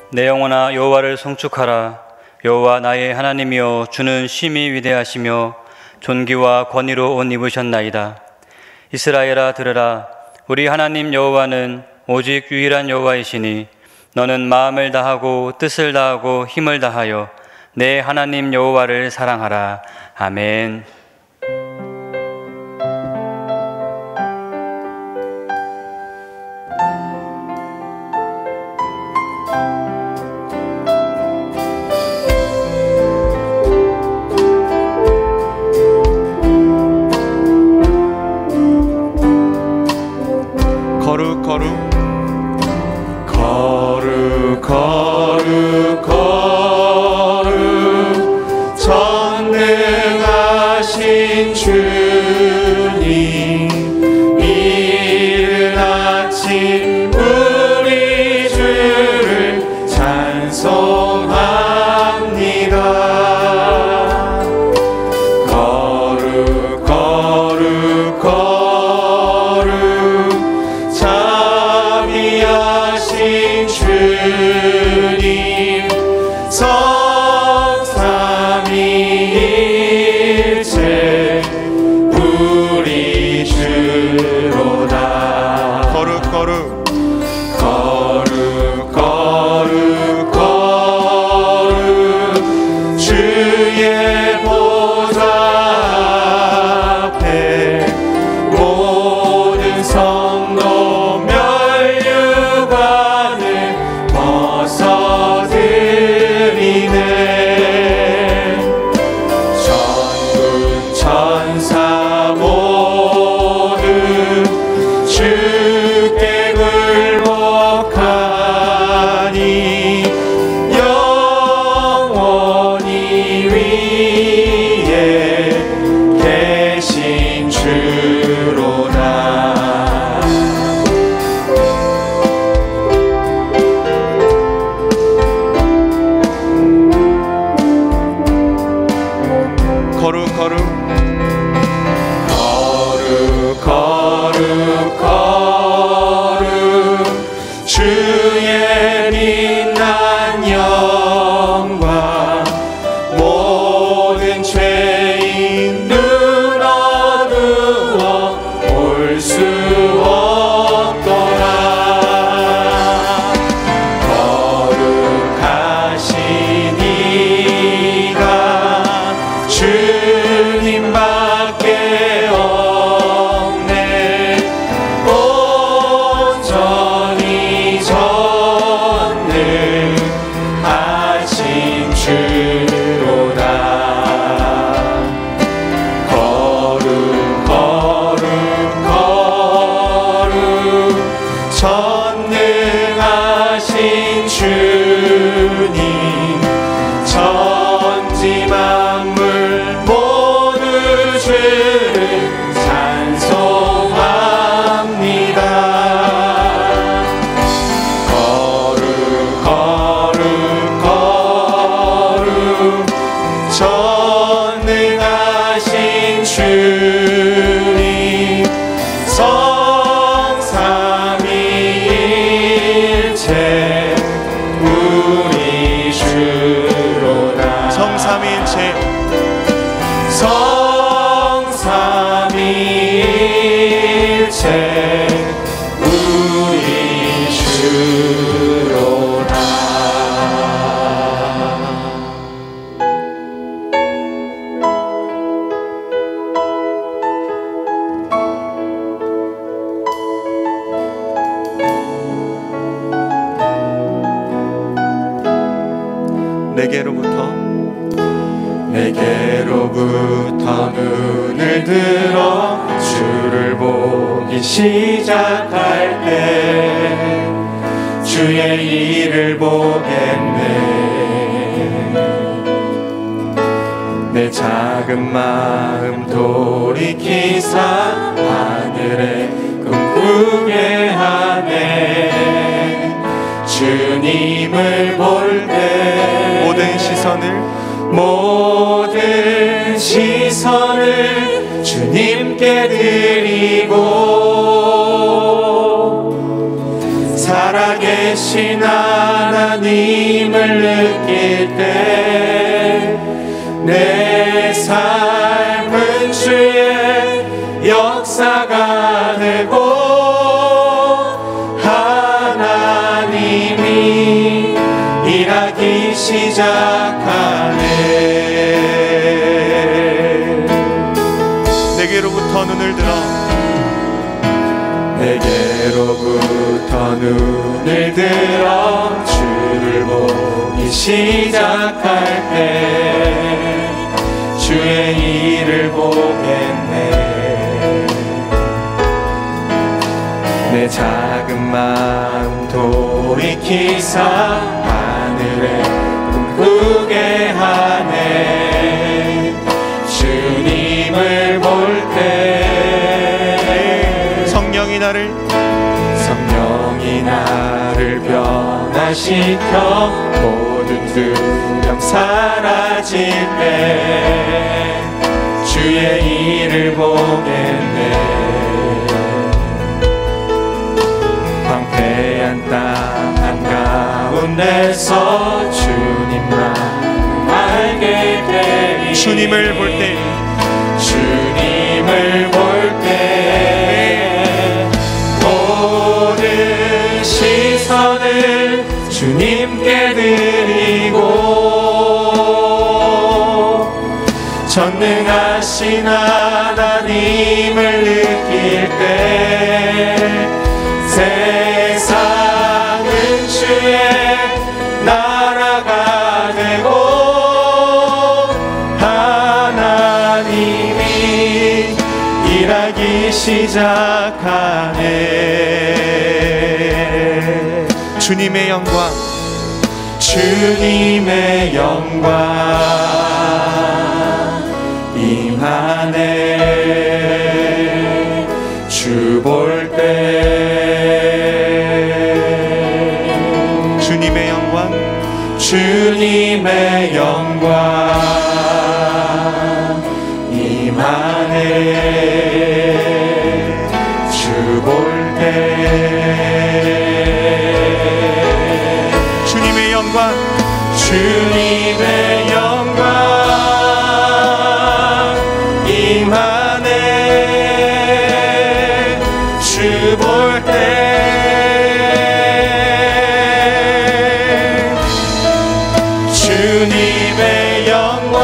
내 영혼아 여호와를 송축하라. 여호와 나의 하나님이여, 주는 심히 위대하시며 존귀와 권위로 옷 입으셨나이다. 이스라엘아 들으라. 우리 하나님 여호와는 오직 유일한 여호와이시니 너는 마음을 다하고 뜻을 다하고 힘을 다하여 내 하나님 여호와를 사랑하라. 아멘. 거룩 전능하신 주님, 이른 아침 우리 주를 찬송합니다. 거룩 자비하신 주님, 성삼위일체 우리 주로다. 거룩 주의 보좌 앞에 모든 성도 멸류관을 벗어드리네. 천군 천사 모두 주께 굴복하니 영원히 위에 계신 주로다. 거룩 주의 빛난 영광, 모든 죄인 눈 어두워 올 수 없도다. 거룩하신 이가 주님밖에 없네. 온전히 전능하신 주로다. 거룩 전능하신 주님, 천지 만물 모두 주를 찬송합니다. 거룩 전능하신 주님, 성삼위일체 우리 주로다. 성삼위일체 우리 주로다. 내게로부터 눈을 들어 주를 보기 시작할 때 주의 일을 보겠네. 내 작은 마음 돌이키사 하늘에 꿈꾸게 하네. 주님을 볼 때 모든 시선을 주님께 드리고 살아계신 하나님 하나님을 느낄 때 내 삶은 주의 역사가 되고 하나님이 일하기 시작하네. 내게로부터 눈을 들어 내게로부터 눈을 들어 주를 보기 시작할 때 주의 일을 보겠네. 내 작은 마음 돌이키사 하늘에 꿈꾸게 하네. 주님을 볼 때 성령이 나를 변화시켜 모든 두려움 사라질 때 주의 일을 보겠네. 황폐한 땅 한가운데서 주님만 알게 되리. 주님을 볼 때 주님을 볼 때 모든 시선을 주님께 드리고 전능하신 하나님을 느낄 때 세상은 주의 나라가 되고 하나님이 일하기 시작하네. 주님의 영광 주님의 영광 임하네. 주 볼 때 주님의 영광 주님의 영광 임하네. 주 볼 때 주님의 영광 주님의 영광 임하네. 주 볼 때 주님의 영광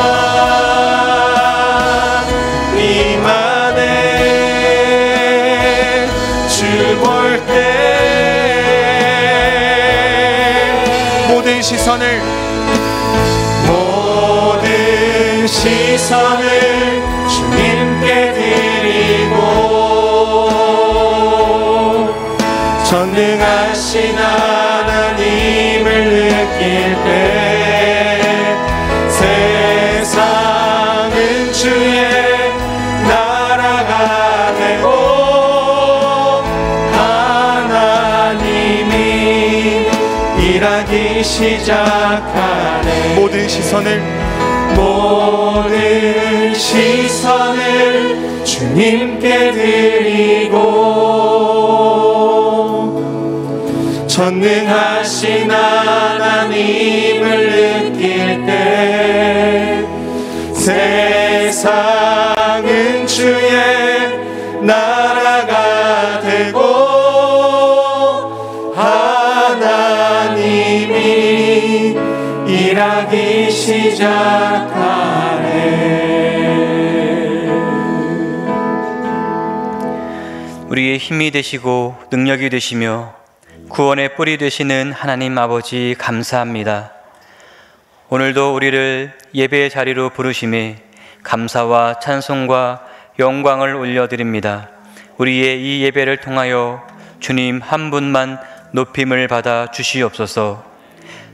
임하네. 주 볼 때 모든 시선을 주님께 드리고 전능하신 하나님을 느낄 때 세상은 주의 나라가 되고 하나님이 일하기 시작하네. 모든 시선을 주님께 드리고 전능하신 하나님을 느낄 때 세상은 주의 나라가 되고 하나님이 일하기 시작하네. 우리의 힘이 되시고 능력이 되시며 구원의 뿌리 되시는 하나님 아버지 감사합니다. 오늘도 우리를 예배의 자리로 부르심에 감사와 찬송과 영광을 올려드립니다. 우리의 이 예배를 통하여 주님 한 분만 높임을 받아 주시옵소서.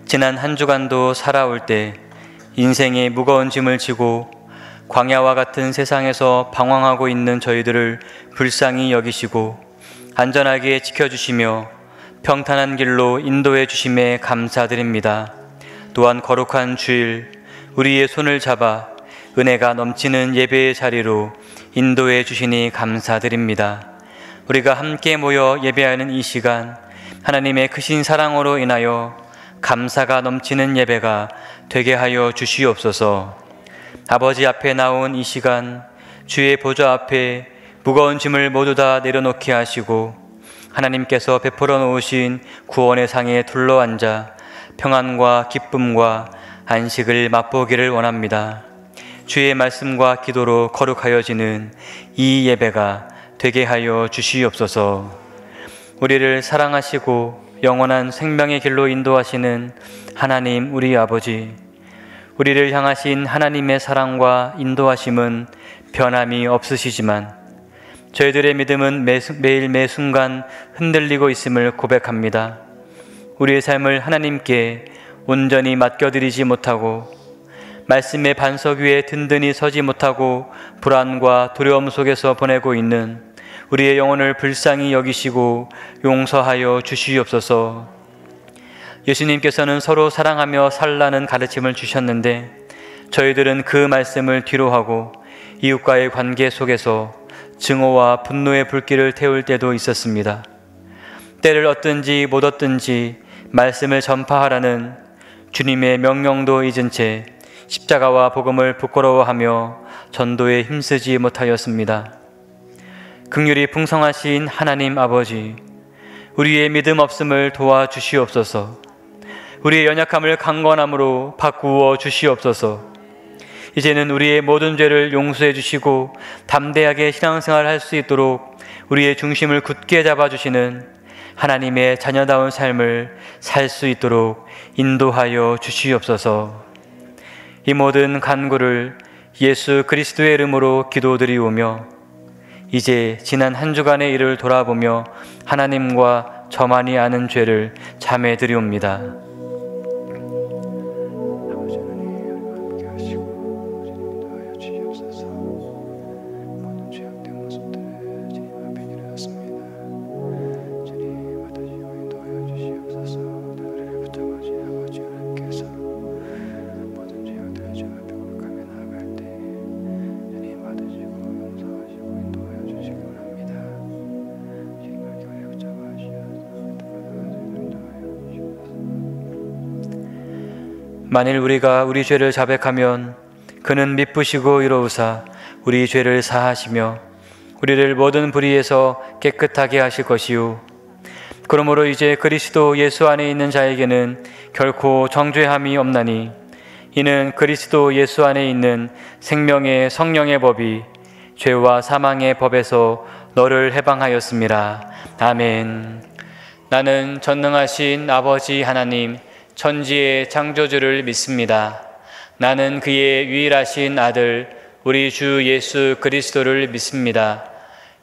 지난 한 주간도 살아올 때 인생의 무거운 짐을 지고 광야와 같은 세상에서 방황하고 있는 저희들을 불쌍히 여기시고 안전하게 지켜주시며 평탄한 길로 인도해 주심에 감사드립니다. 또한 거룩한 주일 우리의 손을 잡아 은혜가 넘치는 예배의 자리로 인도해 주시니 감사드립니다. 우리가 함께 모여 예배하는 이 시간 하나님의 크신 사랑으로 인하여 감사가 넘치는 예배가 되게 하여 주시옵소서. 아버지 앞에 나온 이 시간, 주의 보좌 앞에 무거운 짐을 모두 다 내려놓게 하시고 하나님께서 베풀어 놓으신 구원의 상에 둘러앉아 평안과 기쁨과 안식을 맛보기를 원합니다. 주의 말씀과 기도로 거룩하여지는 이 예배가 되게 하여 주시옵소서. 우리를 사랑하시고 영원한 생명의 길로 인도하시는 하나님 우리 아버지, 우리를 향하신 하나님의 사랑과 인도하심은 변함이 없으시지만 저희들의 믿음은 매일 매 순간 흔들리고 있음을 고백합니다. 우리의 삶을 하나님께 온전히 맡겨드리지 못하고 말씀의 반석 위에 든든히 서지 못하고 불안과 두려움 속에서 보내고 있는 우리의 영혼을 불쌍히 여기시고 용서하여 주시옵소서. 예수님께서는 서로 사랑하며 살라는 가르침을 주셨는데 저희들은 그 말씀을 뒤로하고 이웃과의 관계 속에서 증오와 분노의 불길을 태울 때도 있었습니다. 때를 얻든지 못 얻든지 말씀을 전파하라는 주님의 명령도 잊은 채 십자가와 복음을 부끄러워하며 전도에 힘쓰지 못하였습니다. 긍휼이 풍성하신 하나님 아버지, 우리의 믿음 없음을 도와주시옵소서. 우리의 연약함을 강건함으로 바꾸어 주시옵소서. 이제는 우리의 모든 죄를 용서해 주시고 담대하게 신앙생활을 할 수 있도록 우리의 중심을 굳게 잡아주시는 하나님의 자녀다운 삶을 살 수 있도록 인도하여 주시옵소서. 이 모든 간구를 예수 그리스도의 이름으로 기도드리오며 이제 지난 한 주간의 일을 돌아보며 하나님과 저만이 아는 죄를 자매드리옵니다. 만일 우리가 우리 죄를 자백하면 그는 미쁘시고 이로우사 우리 죄를 사하시며 우리를 모든 불의에서 깨끗하게 하실 것이요 그러므로 이제 그리스도 예수 안에 있는 자에게는 결코 정죄함이 없나니 이는 그리스도 예수 안에 있는 생명의 성령의 법이 죄와 사망의 법에서 너를 해방하였습니다. 아멘. 나는 전능하신 아버지 하나님 천지의 창조주를 믿습니다. 나는 그의 유일하신 아들 우리 주 예수 그리스도를 믿습니다.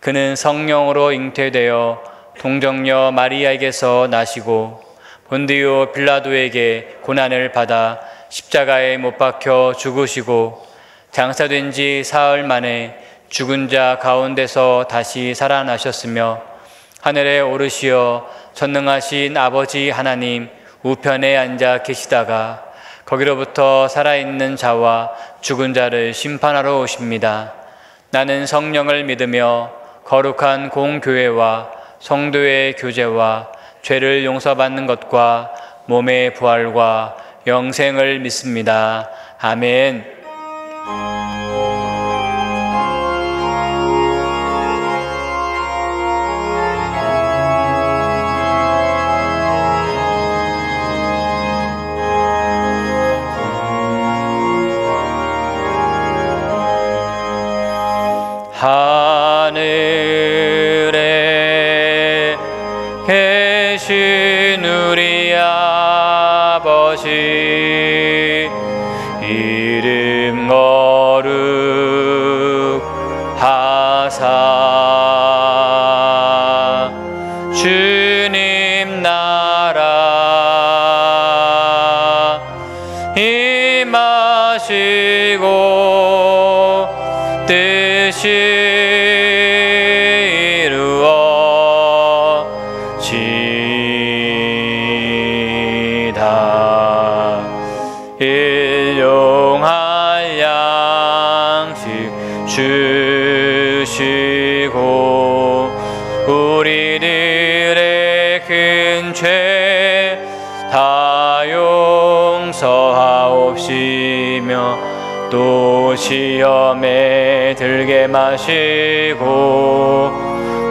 그는 성령으로 잉태되어 동정녀 마리아에게서 나시고 본디오 빌라도에게 고난을 받아 십자가에 못 박혀 죽으시고 장사된 지 사흘 만에 죽은 자 가운데서 다시 살아나셨으며 하늘에 오르시어 전능하신 아버지 하나님 우편에 앉아 계시다가 거기로부터 살아있는 자와 죽은 자를 심판하러 오십니다. 나는 성령을 믿으며 거룩한 공교회와 성도의 교제와 죄를 용서받는 것과 몸의 부활과 영생을 믿습니다. 아멘. 하늘에 계신 우리 아버지 이름 거룩하사 주님 나라 임하시고 뜻이 일용할 양식 주시고 우리들의 큰 죄 다요 용서하옵시며 또 시험에 들게 마시고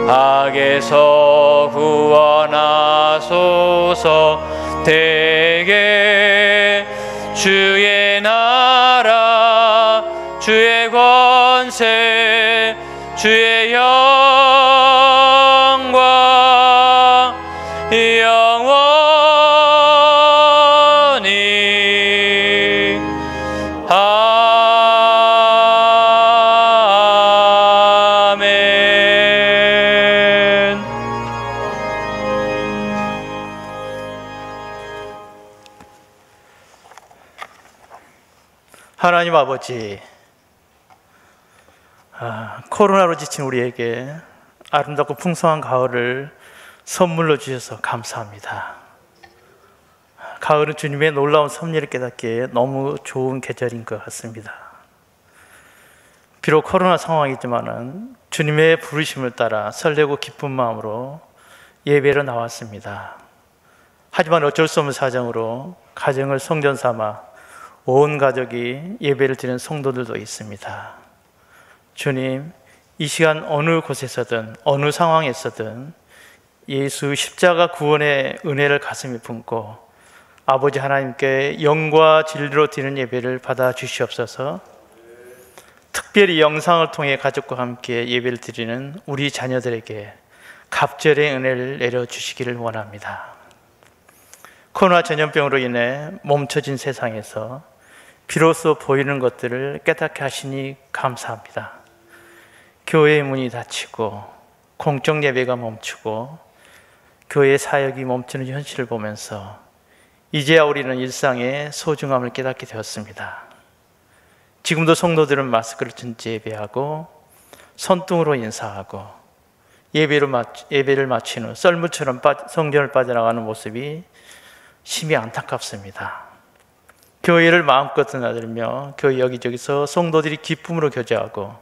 악에서 구원하소서. 대개 주의 나라 주의 권세 주의 영광 영원히 아멘. 하나님 아버지, 코로나로 지친 우리에게 아름답고 풍성한 가을을 선물로 주셔서 감사합니다. 가을은 주님의 놀라운 섭리를 깨닫기에 너무 좋은 계절인 것 같습니다. 비록 코로나 상황이지만은 주님의 부르심을 따라 설레고 기쁜 마음으로 예배로 나왔습니다. 하지만 어쩔 수 없는 사정으로 가정을 성전 삼아 온 가족이 예배를 드리는 성도들도 있습니다. 주님, 이 시간 어느 곳에서든 어느 상황에서든 예수 십자가 구원의 은혜를 가슴에 품고 아버지 하나님께 영과 진리로 드리는 예배를 받아 주시옵소서. 특별히 영상을 통해 가족과 함께 예배를 드리는 우리 자녀들에게 갑절의 은혜를 내려주시기를 원합니다. 코로나 전염병으로 인해 멈춰진 세상에서 비로소 보이는 것들을 깨닫게 하시니 감사합니다. 교회의 문이 닫히고 공적 예배가 멈추고 교회 사역이 멈추는 현실을 보면서 이제야 우리는 일상의 소중함을 깨닫게 되었습니다. 지금도 성도들은 마스크를 준 채 예배하고 손등으로 인사하고 예배를 마친 후 썰물처럼 성전을 빠져나가는 모습이 심히 안타깝습니다. 교회를 마음껏 드나들며 교회 여기저기서 성도들이 기쁨으로 교제하고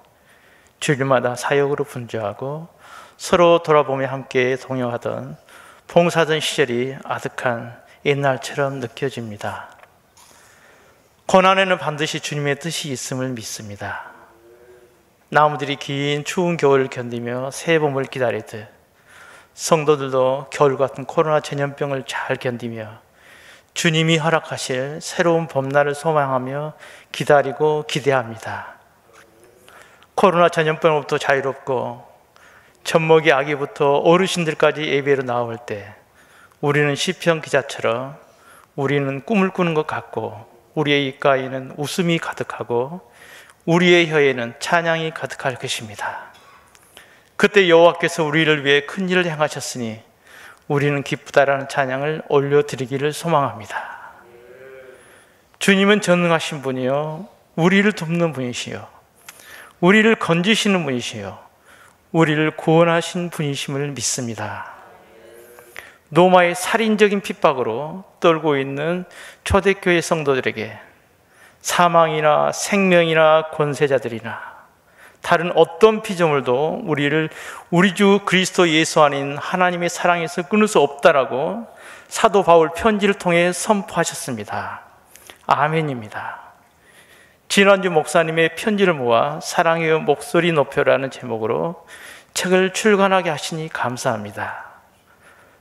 주일마다 사역으로 분주하고 서로 돌아보며 함께 동요하던 봉사하던 시절이 아득한 옛날처럼 느껴집니다. 고난에는 반드시 주님의 뜻이 있음을 믿습니다. 나무들이 긴 추운 겨울을 견디며 새 봄을 기다리듯 성도들도 겨울 같은 코로나 전염병을 잘 견디며 주님이 허락하실 새로운 봄날을 소망하며 기다리고 기대합니다. 코로나 전염병으로부터 자유롭고 젖먹이 아기부터 어르신들까지 예배로 나올 때 우리는 시편 기자처럼 우리는 꿈을 꾸는 것 같고 우리의 입가에는 웃음이 가득하고 우리의 혀에는 찬양이 가득할 것입니다. 그때 여호와께서 우리를 위해 큰 일을 행하셨으니 우리는 기쁘다라는 찬양을 올려드리기를 소망합니다. 주님은 전능하신 분이요 우리를 돕는 분이시요 우리를 건지시는 분이시요 우리를 구원하신 분이심을 믿습니다. 로마의 살인적인 핍박으로 떨고 있는 초대교회 성도들에게 사망이나 생명이나 권세자들이나 다른 어떤 피조물도 우리를 우리 주 그리스도 예수 안인 하나님의 사랑에서 끊을 수 없다라고 사도 바울 편지를 통해 선포하셨습니다. 아멘입니다. 지난주 목사님의 편지를 모아 사랑의 목소리 높여라는 제목으로 책을 출간하게 하시니 감사합니다.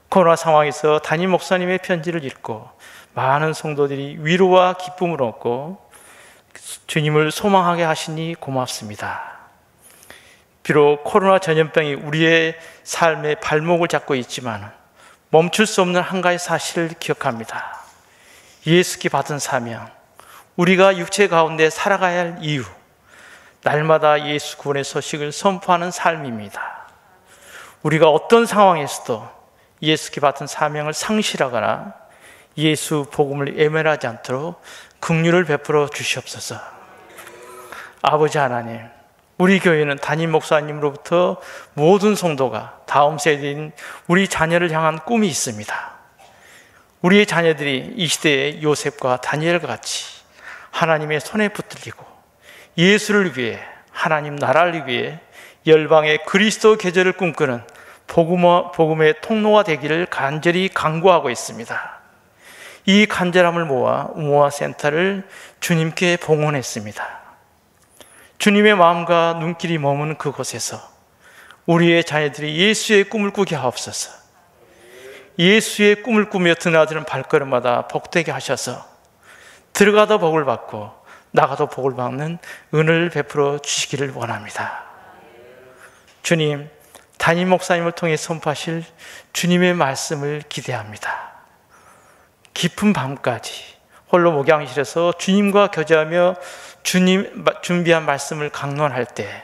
코로나 상황에서 담임 목사님의 편지를 읽고 많은 성도들이 위로와 기쁨을 얻고 주님을 소망하게 하시니 고맙습니다. 비록 코로나 전염병이 우리의 삶의 발목을 잡고 있지만 멈출 수 없는 한 가지 사실을 기억합니다. 예수께 받은 사명, 우리가 육체 가운데 살아가야 할 이유, 날마다 예수 구원의 소식을 선포하는 삶입니다. 우리가 어떤 상황에서도 예수께 받은 사명을 상실하거나 예수 복음을 애멸하지 않도록 긍휼을 베풀어 주시옵소서. 아버지 하나님, 우리 교회는 담임 목사님으로부터 모든 성도가 다음 세대인 우리 자녀를 향한 꿈이 있습니다. 우리의 자녀들이 이 시대의 요셉과 다니엘과 같이 하나님의 손에 붙들리고 예수를 위해, 하나님 나라를 위해 열방의 그리스도 계절을 꿈꾸는 복음의 통로가 되기를 간절히 간구하고 있습니다. 이 간절함을 모아 우모아 센터를 주님께 봉헌했습니다. 주님의 마음과 눈길이 머무는 그곳에서 우리의 자녀들이 예수의 꿈을 꾸게 하옵소서. 예수의 꿈을 꾸며 드나드는 발걸음마다 복되게 하셔서 들어가도 복을 받고 나가도 복을 받는 은혜를 베풀어 주시기를 원합니다. 주님, 담임 목사님을 통해 선포하실 주님의 말씀을 기대합니다. 깊은 밤까지 홀로 목양실에서 주님과 교제하며 주님 준비한 말씀을 강론할 때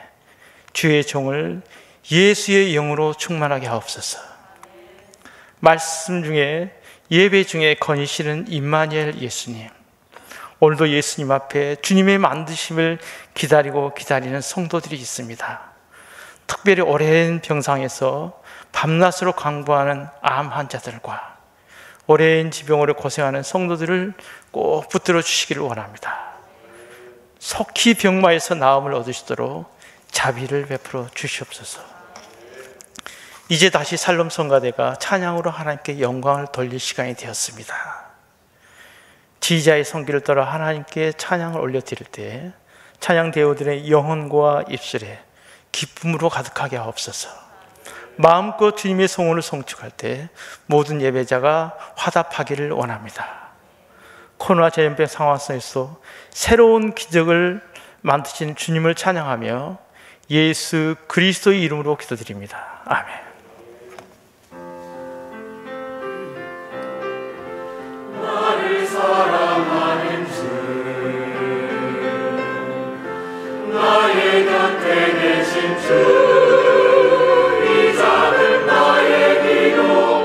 주의 종을 예수의 영으로 충만하게 하옵소서. 말씀 중에 예배 중에 거니시는 임마누엘 예수님, 오늘도 예수님 앞에 주님의 만드심을 기다리는 성도들이 있습니다. 특별히 오랜 병상에서 밤낮으로 강구하는 암 환자들과 오랜 지병으로 고생하는 성도들을 꼭 붙들어 주시기를 원합니다. 속히 병마에서 나음을 얻으시도록 자비를 베풀어 주시옵소서. 이제 다시 살롬 성가대가 찬양으로 하나님께 영광을 돌릴 시간이 되었습니다. 지휘자의 성기를 따라 하나님께 찬양을 올려드릴 때 찬양 대우들의 영혼과 입술에 기쁨으로 가득하게 하옵소서. 마음껏 주님의 성원을 송축할 때 모든 예배자가 화답하기를 원합니다. 코로나 전염병 상황 속에서 새로운 기적을 만드신 주님을 찬양하며 예수 그리스도의 이름으로 기도드립니다. 아멘. 나를 사랑하는 주, 나의 곁에 계신 주, 이 작은 나의 기도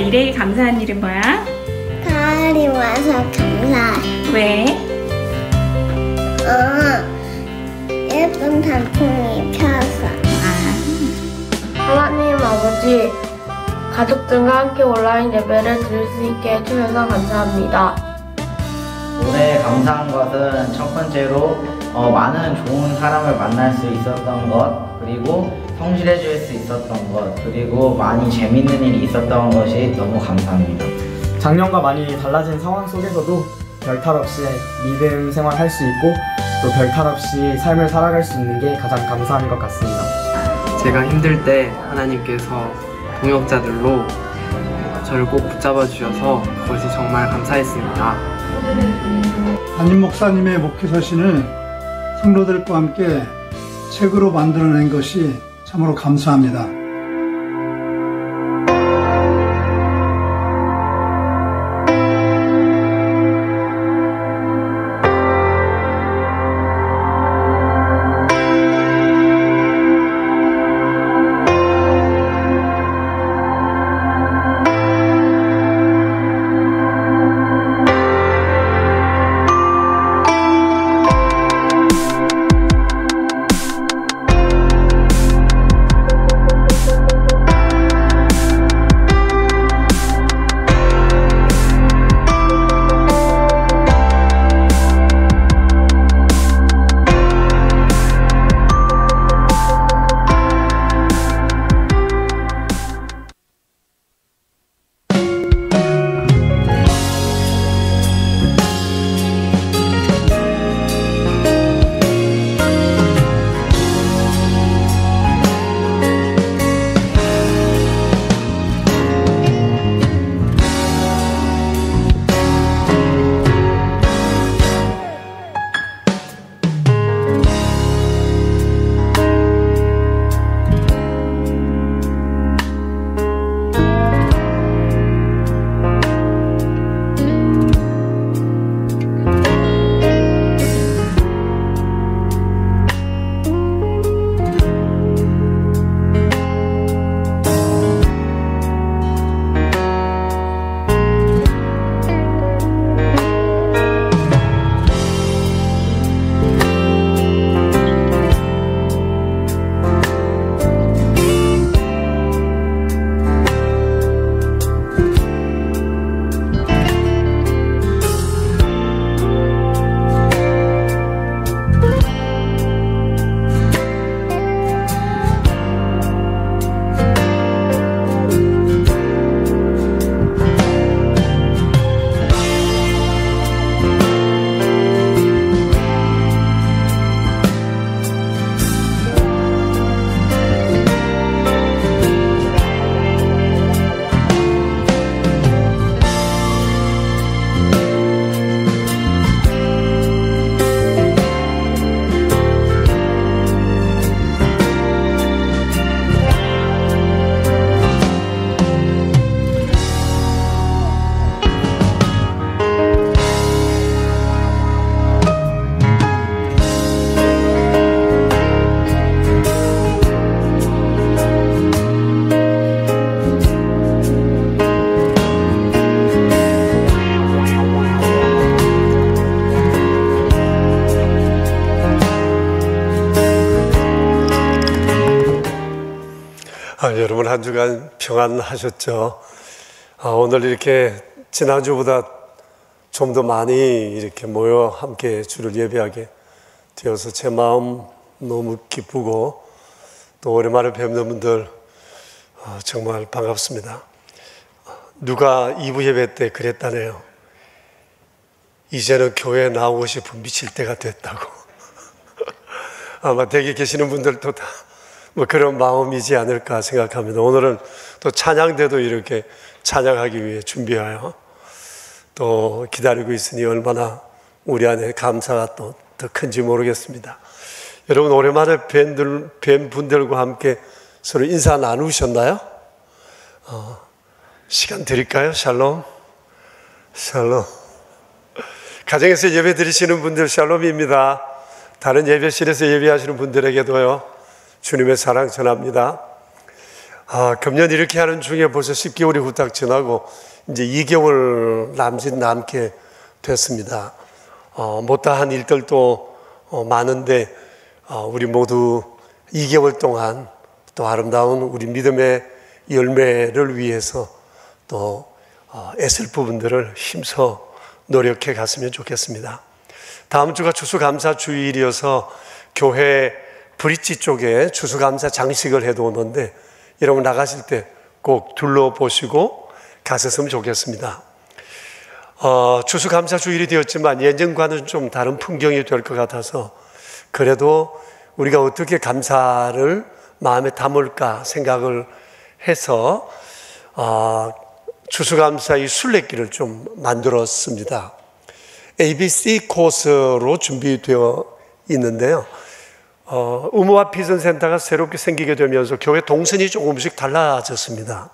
이래이 감사한 일은 뭐야? 가을이 와서 감사해. 왜? 예쁜 단풍이 펴서. 하나님 아버지, 가족들과 함께 온라인 예배를 드릴 수 있게 해주셔서 감사합니다. 올해 감사한 것은 첫 번째로 많은 좋은 사람을 만날 수 있었던 것, 그리고 성실해 줄 수 있었던 것, 그리고 많이 재밌는 일이 있었던 것이 너무 감사합니다. 작년과 많이 달라진 상황 속에서도 별탈 없이 믿음 생활할 수 있고 또 별탈 없이 삶을 살아갈 수 있는 게 가장 감사한 것 같습니다. 제가 힘들 때 하나님께서 동역자들로 저를 꼭 붙잡아 주셔서 그것이 정말 감사했습니다. 담임 목사님의 목회서신을 성도들과 함께 책으로 만들어낸 것이 참으로 감사합니다. 이번 한 주간 평안하셨죠? 오늘 이렇게 지난주보다 좀 더 많이 이렇게 모여 함께 주를 예배하게 되어서 제 마음 너무 기쁘고 또 오랜만에 뵙는 분들 정말 반갑습니다. 누가 2부 예배 때 그랬다네요. 이제는 교회에 나오고 싶은 미칠 때가 됐다고. 아마 댁에 계시는 분들도 다 뭐 그런 마음이지 않을까 생각합니다. 오늘은 또 찬양대도 이렇게 찬양하기 위해 준비하여 또 기다리고 있으니 얼마나 우리 안에 감사가 또 더 큰지 모르겠습니다. 여러분 오랜만에 뵌 분들과 함께 서로 인사 나누셨나요? 시간 드릴까요? 샬롬. 샬롬. 가정에서 예배 드리시는 분들 샬롬입니다. 다른 예배실에서 예배하시는 분들에게도요, 주님의 사랑 전합니다. 금년 이렇게 하는 중에 벌써 10개월이 후딱 지나고 이제 2개월 남게 됐습니다. 못다한 일들도 많은데 우리 모두 2개월 동안 또 아름다운 우리 믿음의 열매를 위해서 또 애쓸 부분들을 힘써 노력해 갔으면 좋겠습니다. 다음 주가 추수감사 주일이어서 교회 브릿지 쪽에 추수감사 장식을 해두었는데 여러분 나가실 때 꼭 둘러보시고 가셨으면 좋겠습니다. 추수감사 주일이 되었지만 예전과는 좀 다른 풍경이 될 것 같아서 그래도 우리가 어떻게 감사를 마음에 담을까 생각을 해서 추수감사의 순례길을 좀 만들었습니다. ABC 코스로 준비되어 있는데요. 의무화 비전센터가 새롭게 생기게 되면서 교회 동선이 조금씩 달라졌습니다.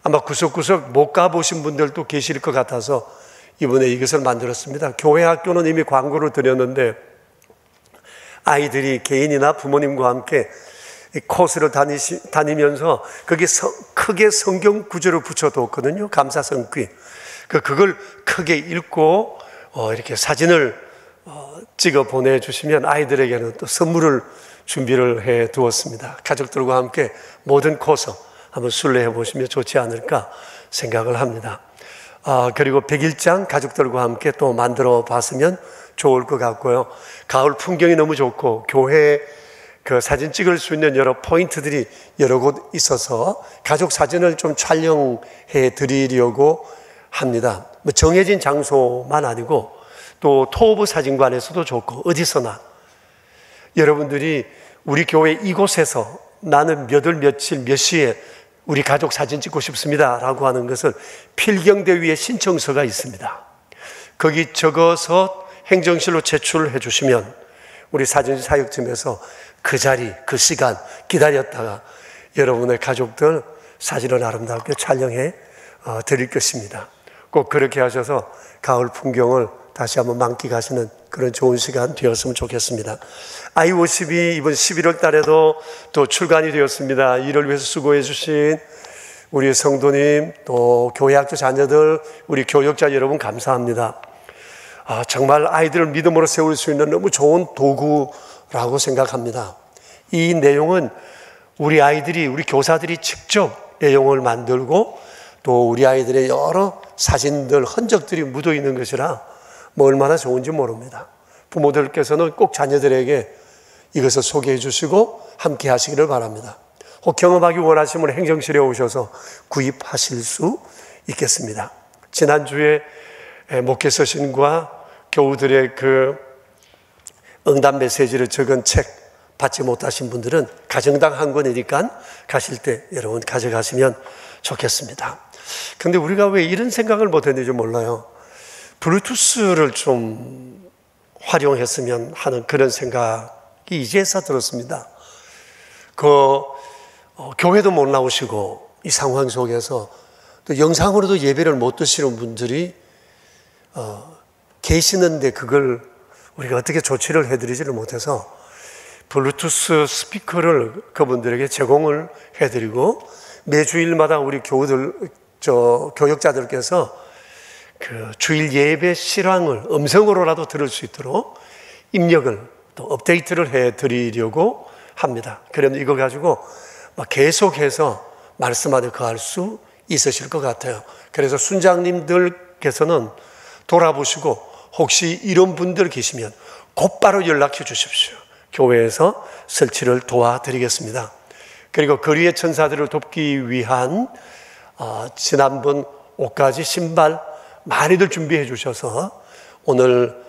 아마 구석구석 못 가보신 분들도 계실 것 같아서 이번에 이것을 만들었습니다. 교회 학교는 이미 광고를 드렸는데 아이들이 개인이나 부모님과 함께 코스를 다니면서 거기에 크게 성경 구절을 붙여뒀거든요. 감사성귀. 그걸 크게 읽고 이렇게 사진을 찍어 보내주시면 아이들에게는 또 선물을 준비를 해 두었습니다. 가족들과 함께 모든 코스 한번 순례해 보시면 좋지 않을까 생각을 합니다. 그리고 100일장 가족들과 함께 또 만들어 봤으면 좋을 것 같고요. 가을 풍경이 너무 좋고 교회 그 사진 찍을 수 있는 여러 포인트들이 여러 곳 있어서 가족 사진을 좀 촬영해 드리려고 합니다. 뭐 정해진 장소만 아니고 또 토브 사진관에서도 좋고 어디서나 여러분들이 우리 교회 이곳에서 나는 몇 월 며칠 몇 시에 우리 가족 사진 찍고 싶습니다 라고 하는 것을 필경대 위에 신청서가 있습니다. 거기 적어서 행정실로 제출해 주시면 우리 사진 사역팀에서 그 자리 그 시간 기다렸다가 여러분의 가족들 사진을 아름답게 촬영해 드릴 것입니다. 꼭 그렇게 하셔서 가을 풍경을 다시 한번 만끽하시는 그런 좋은 시간 되었으면 좋겠습니다. I50이 이번 11월 달에도 또 출간이 되었습니다. 이를 위해서 수고해 주신 우리 성도님 또 교회학교 자녀들 우리 교역자 여러분 감사합니다. 정말 아이들을 믿음으로 세울 수 있는 너무 좋은 도구라고 생각합니다. 이 내용은 우리 아이들이 우리 교사들이 직접 내용을 만들고 또 우리 아이들의 여러 사진들 흔적들이 묻어 있는 것이라 뭐 얼마나 좋은지 모릅니다. 부모들께서는 꼭 자녀들에게 이것을 소개해 주시고 함께 하시기를 바랍니다. 혹 경험하기 원하시면 행정실에 오셔서 구입하실 수 있겠습니다. 지난주에 목회 서신과 교우들의 그 응답 메시지를 적은 책 받지 못하신 분들은 가정당 한 권이니까 가실 때 여러분 가져가시면 좋겠습니다. 근데 우리가 왜 이런 생각을 못했는지 몰라요. 블루투스를 좀 활용했으면 하는 그런 생각이 이제서 들었습니다. 교회도 못 나오시고 이 상황 속에서 또 영상으로도 예배를 못 드시는 분들이 계시는데 그걸 우리가 어떻게 조치를 해드리지를 못해서 블루투스 스피커를 그분들에게 제공을 해드리고 매주일마다 우리 교역자들께서 그 주일 예배 실황을 음성으로라도 들을 수 있도록 입력을 또 업데이트를 해드리려고 합니다. 그러면 이거 가지고 계속해서 말씀 안에 거할 수 있으실 것 같아요. 그래서 순장님들께서는 돌아보시고 혹시 이런 분들 계시면 곧바로 연락해 주십시오. 교회에서 설치를 도와드리겠습니다. 그리고 거리의 천사들을 돕기 위한 지난번 옷가지, 신발 많이들 준비해 주셔서 오늘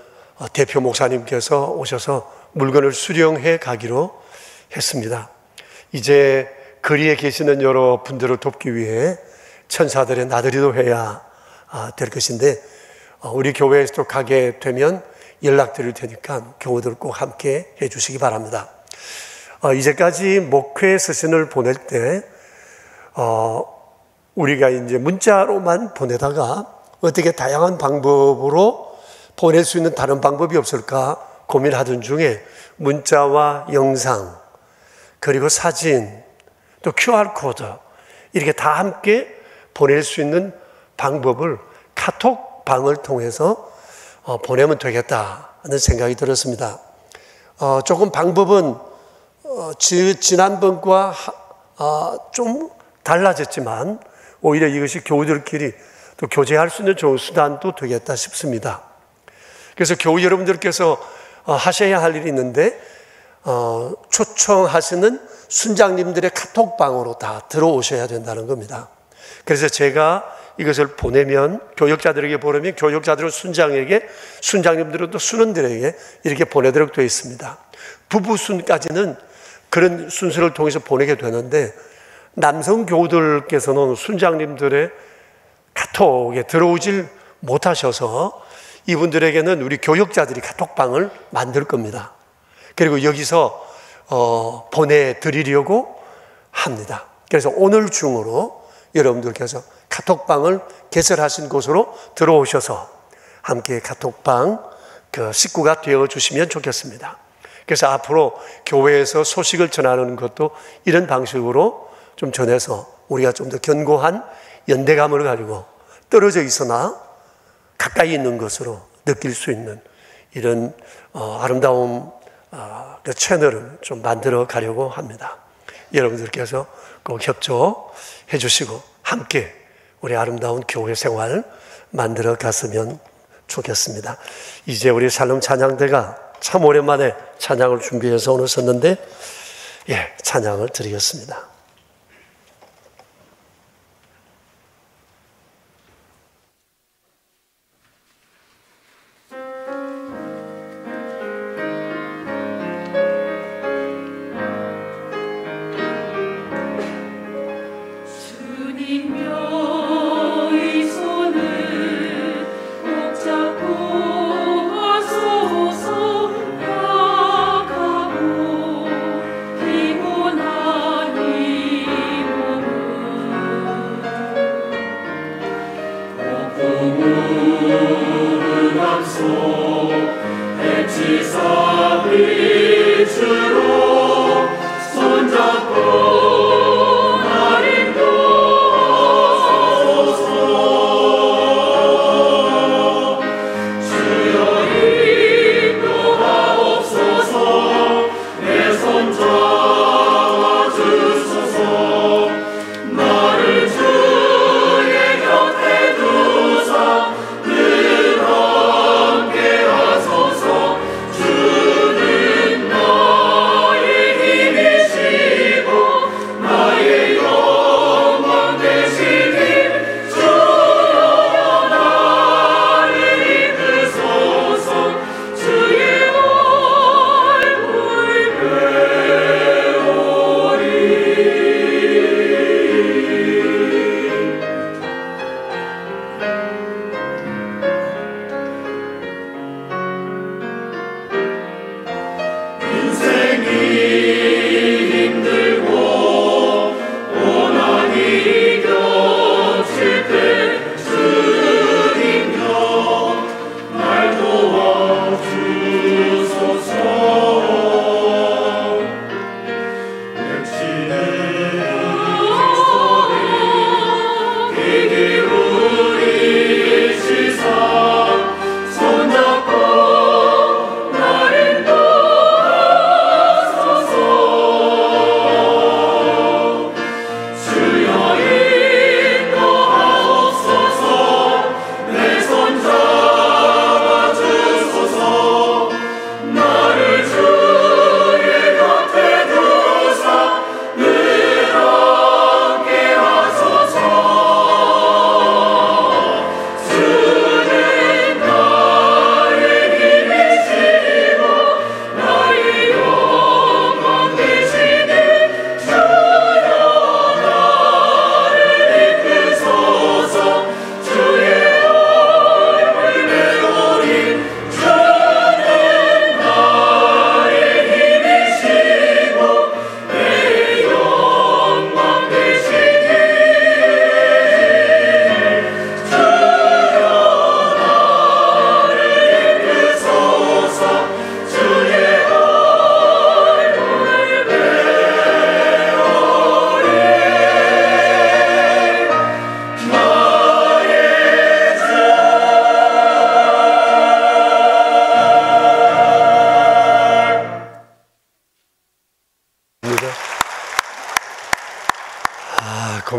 대표 목사님께서 오셔서 물건을 수령해 가기로 했습니다. 이제 거리에 계시는 여러 분들을 돕기 위해 천사들의 나들이도 해야 될 것인데 우리 교회에서도 가게 되면 연락드릴 테니까 교우들 꼭 함께 해 주시기 바랍니다. 이제까지 목회 서신을 보낼 때 우리가 이제 문자로만 보내다가 어떻게 다양한 방법으로 보낼 수 있는 다른 방법이 없을까 고민하던 중에 문자와 영상 그리고 사진 또 QR코드 이렇게 다 함께 보낼 수 있는 방법을 카톡방을 통해서 보내면 되겠다는 생각이 들었습니다. 조금 방법은 지난번과 좀 달라졌지만 오히려 이것이 교우들끼리 또 교제할 수 있는 좋은 수단도 되겠다 싶습니다. 그래서 교우 여러분들께서 하셔야 할 일이 있는데 초청하시는 순장님들의 카톡방으로 다 들어오셔야 된다는 겁니다. 그래서 제가 이것을 보내면 교역자들에게 보내면 교역자들은 순장에게, 순장님들은 또 순원들에게 이렇게 보내도록 되어 있습니다. 부부순까지는 그런 순서를 통해서 보내게 되는데 남성 교우들께서는 순장님들의 카톡에 들어오질 못하셔서 이분들에게는 우리 교역자들이 카톡방을 만들 겁니다. 그리고 여기서 보내드리려고 합니다. 그래서 오늘 중으로 여러분들께서 카톡방을 개설하신 곳으로 들어오셔서 함께 카톡방 식구가 되어주시면 좋겠습니다. 그래서 앞으로 교회에서 소식을 전하는 것도 이런 방식으로 좀 전해서 우리가 좀 더 견고한 연대감을 가지고 떨어져 있으나 가까이 있는 것으로 느낄 수 있는 이런 아름다운 채널을 좀 만들어 가려고 합니다. 여러분들께서 꼭 협조해 주시고 함께 우리 아름다운 교회 생활 만들어 갔으면 좋겠습니다. 이제 우리 살롬 찬양대가 참 오랜만에 찬양을 준비해서 오늘 섰는데 찬양을 드리겠습니다. 피곤하니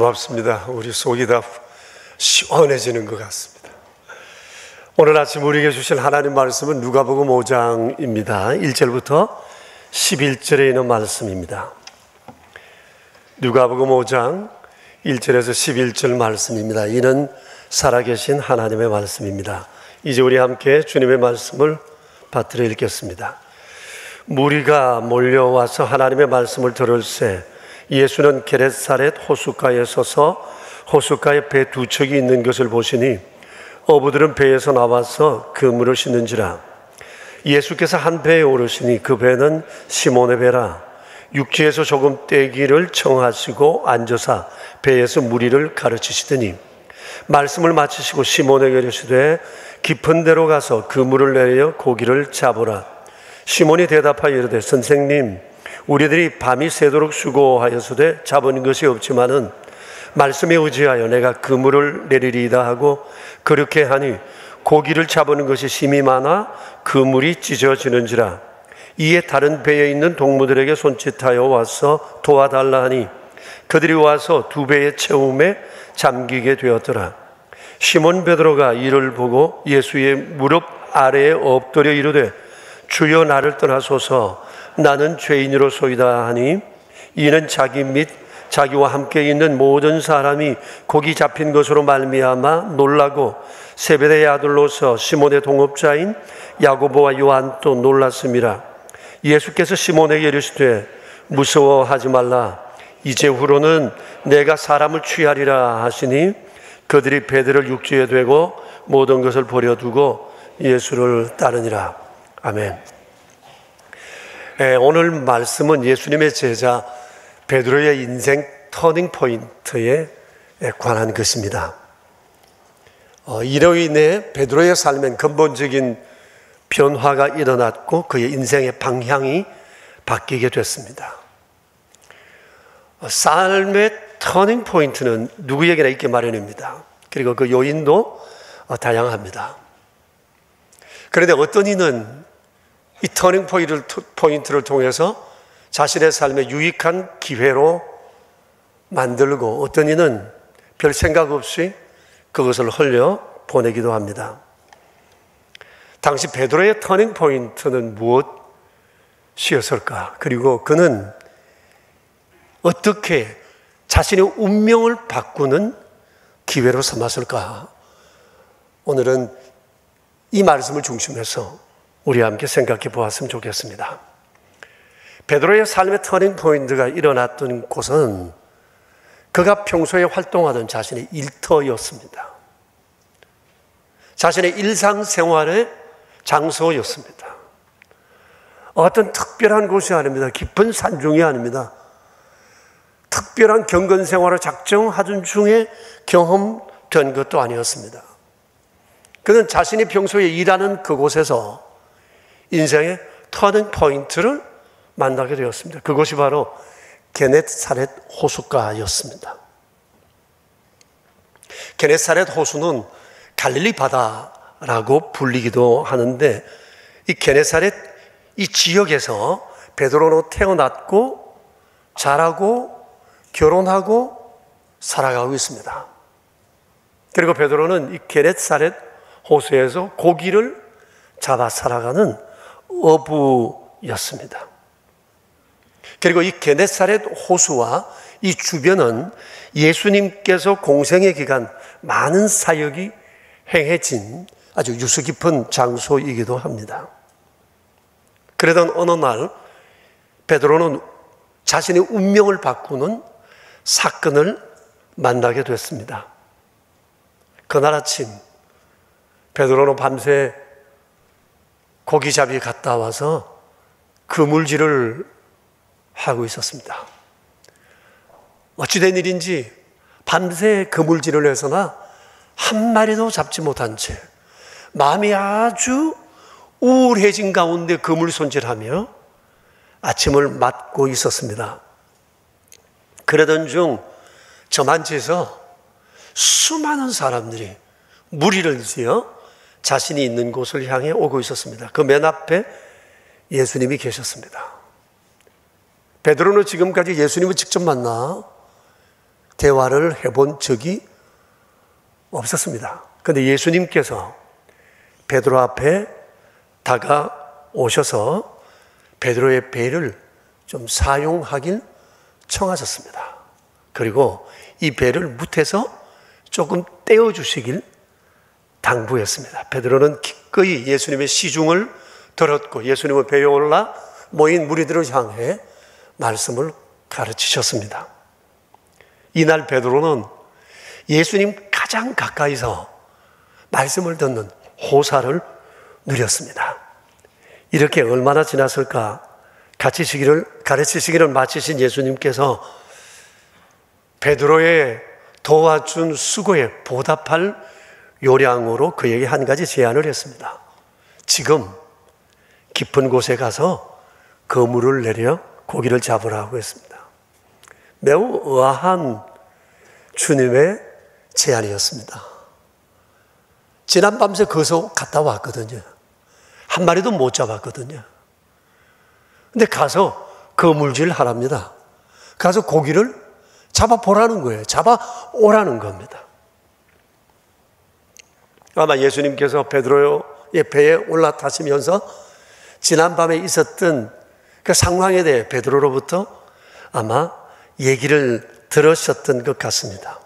고맙습니다. 우리 속이 다 시원해지는 것 같습니다. 오늘 아침 우리에게 주신 하나님 말씀은 누가복음 5장입니다. 1절부터 11절에 있는 말씀입니다. 누가복음 5장 1절에서 11절 말씀입니다. 이는 살아계신 하나님의 말씀입니다. 이제 우리 함께 주님의 말씀을 받들어 읽겠습니다. 무리가 몰려와서 하나님의 말씀을 들을새 예수는 게네사렛 호숫가에 서서 호숫가에 배 두 척이 있는 것을 보시니 어부들은 배에서 나와서 그물을 씻는지라. 예수께서 한 배에 오르시니 그 배는 시몬의 배라. 육지에서 조금 떼기를 청하시고 앉아서 배에서 무리를 가르치시더니 말씀을 마치시고 시몬에게 이르시되 깊은 데로 가서 그물을 내려 고기를 잡으라. 시몬이 대답하여 이르되 선생님, 우리들이 밤이 새도록 수고하여서되 잡은 것이 없지만은 말씀에 의지하여 내가 그물을 내리리이다 하고 그렇게 하니 고기를 잡은 것이 심히 많아 그물이 찢어지는지라. 이에 다른 배에 있는 동무들에게 손짓하여 와서 도와달라 하니 그들이 와서 두 배의 채움에 잠기게 되었더라. 시몬 베드로가 이를 보고 예수의 무릎 아래에 엎드려 이르되 주여 나를 떠나소서 나는 죄인으로소이다 하니 이는 자기 및 자기와 함께 있는 모든 사람이 고기 잡힌 것으로 말미암아 놀라고 세베대의 아들로서 시몬의 동업자인 야고보와 요한도 놀랐음이라. 예수께서 시몬에게 이르시되 무서워하지 말라. 이제후로는 내가 사람을 취하리라 하시니 그들이 배들을 육지에 대고 모든 것을 버려두고 예수를 따르니라. 아멘. 오늘 말씀은 예수님의 제자 베드로의 인생 터닝 포인트에 관한 것입니다. 이로 인해 베드로의 삶엔 근본적인 변화가 일어났고 그의 인생의 방향이 바뀌게 됐습니다. 삶의 터닝 포인트는 누구에게나 있기 마련입니다. 그리고 그 요인도 다양합니다. 그런데 어떤 이는 이 터닝 포인트를 통해서 자신의 삶에 유익한 기회로 만들고 어떤 이는 별 생각 없이 그것을 흘려 보내기도 합니다. 당시 베드로의 터닝 포인트는 무엇이었을까? 그리고 그는 어떻게 자신의 운명을 바꾸는 기회로 삼았을까? 오늘은 이 말씀을 중심해서 우리와 함께 생각해 보았으면 좋겠습니다. 베드로의 삶의 터닝 포인트가 일어났던 곳은 그가 평소에 활동하던 자신의 일터였습니다. 자신의 일상생활의 장소였습니다. 어떤 특별한 곳이 아닙니다. 깊은 산중이 아닙니다. 특별한 경건생활을 작정하던 중에 경험된 것도 아니었습니다. 그는 자신이 평소에 일하는 그곳에서 인생의 터닝 포인트를 만나게 되었습니다. 그것이 바로 게네사렛 호숫가였습니다. 게네사렛 호수는 갈릴리 바다라고 불리기도 하는데 이 게네사렛 이 지역에서 베드로는 태어났고 자라고 결혼하고 살아가고 있습니다. 그리고 베드로는 이 게네사렛 호수에서 고기를 잡아 살아가는 어부였습니다. 그리고 이 게네사렛 호수와 이 주변은 예수님께서 공생의 기간 많은 사역이 행해진 아주 유수 깊은 장소이기도 합니다. 그러던 어느 날 베드로는 자신의 운명을 바꾸는 사건을 만나게 됐습니다. 그날 아침 베드로는 밤새 고기잡이 갔다 와서 그물질을 하고 있었습니다. 어찌된 일인지 밤새 그물질을 해서나 한 마리도 잡지 못한 채 마음이 아주 우울해진 가운데 그물 손질하며 아침을 맞고 있었습니다. 그러던 중 저만치에서 수많은 사람들이 무리를 지어 자신이 있는 곳을 향해 오고 있었습니다. 그 맨 앞에 예수님이 계셨습니다. 베드로는 지금까지 예수님을 직접 만나 대화를 해본 적이 없었습니다. 그런데 예수님께서 베드로 앞에 다가오셔서 베드로의 배를 좀 사용하길 청하셨습니다. 그리고 이 배를 무태서 조금 떼어주시길 당부했습니다. 베드로는 기꺼이 예수님의 시중을 들었고 예수님의 배에 올라 모인 무리들을 향해 말씀을 가르치셨습니다. 이날 베드로는 예수님 가장 가까이서 말씀을 듣는 호사를 누렸습니다. 이렇게 얼마나 지났을까? 가르치시기를 마치신 예수님께서 베드로의 도와준 수고에 보답할 요량으로 그에게 한 가지 제안을 했습니다. 지금 깊은 곳에 가서 그물을 내려 고기를 잡으라고 했습니다. 매우 의아한 주님의 제안이었습니다. 지난 밤새 거기서 갔다 왔거든요. 한 마리도 못 잡았거든요. 근데 가서 그물질 하랍니다. 가서 고기를 잡아보라는 거예요. 잡아오라는 겁니다. 아마 예수님께서 베드로의 배에 올라타시면서 지난밤에 있었던 그 상황에 대해 베드로로부터 아마 얘기를 들으셨던 것 같습니다.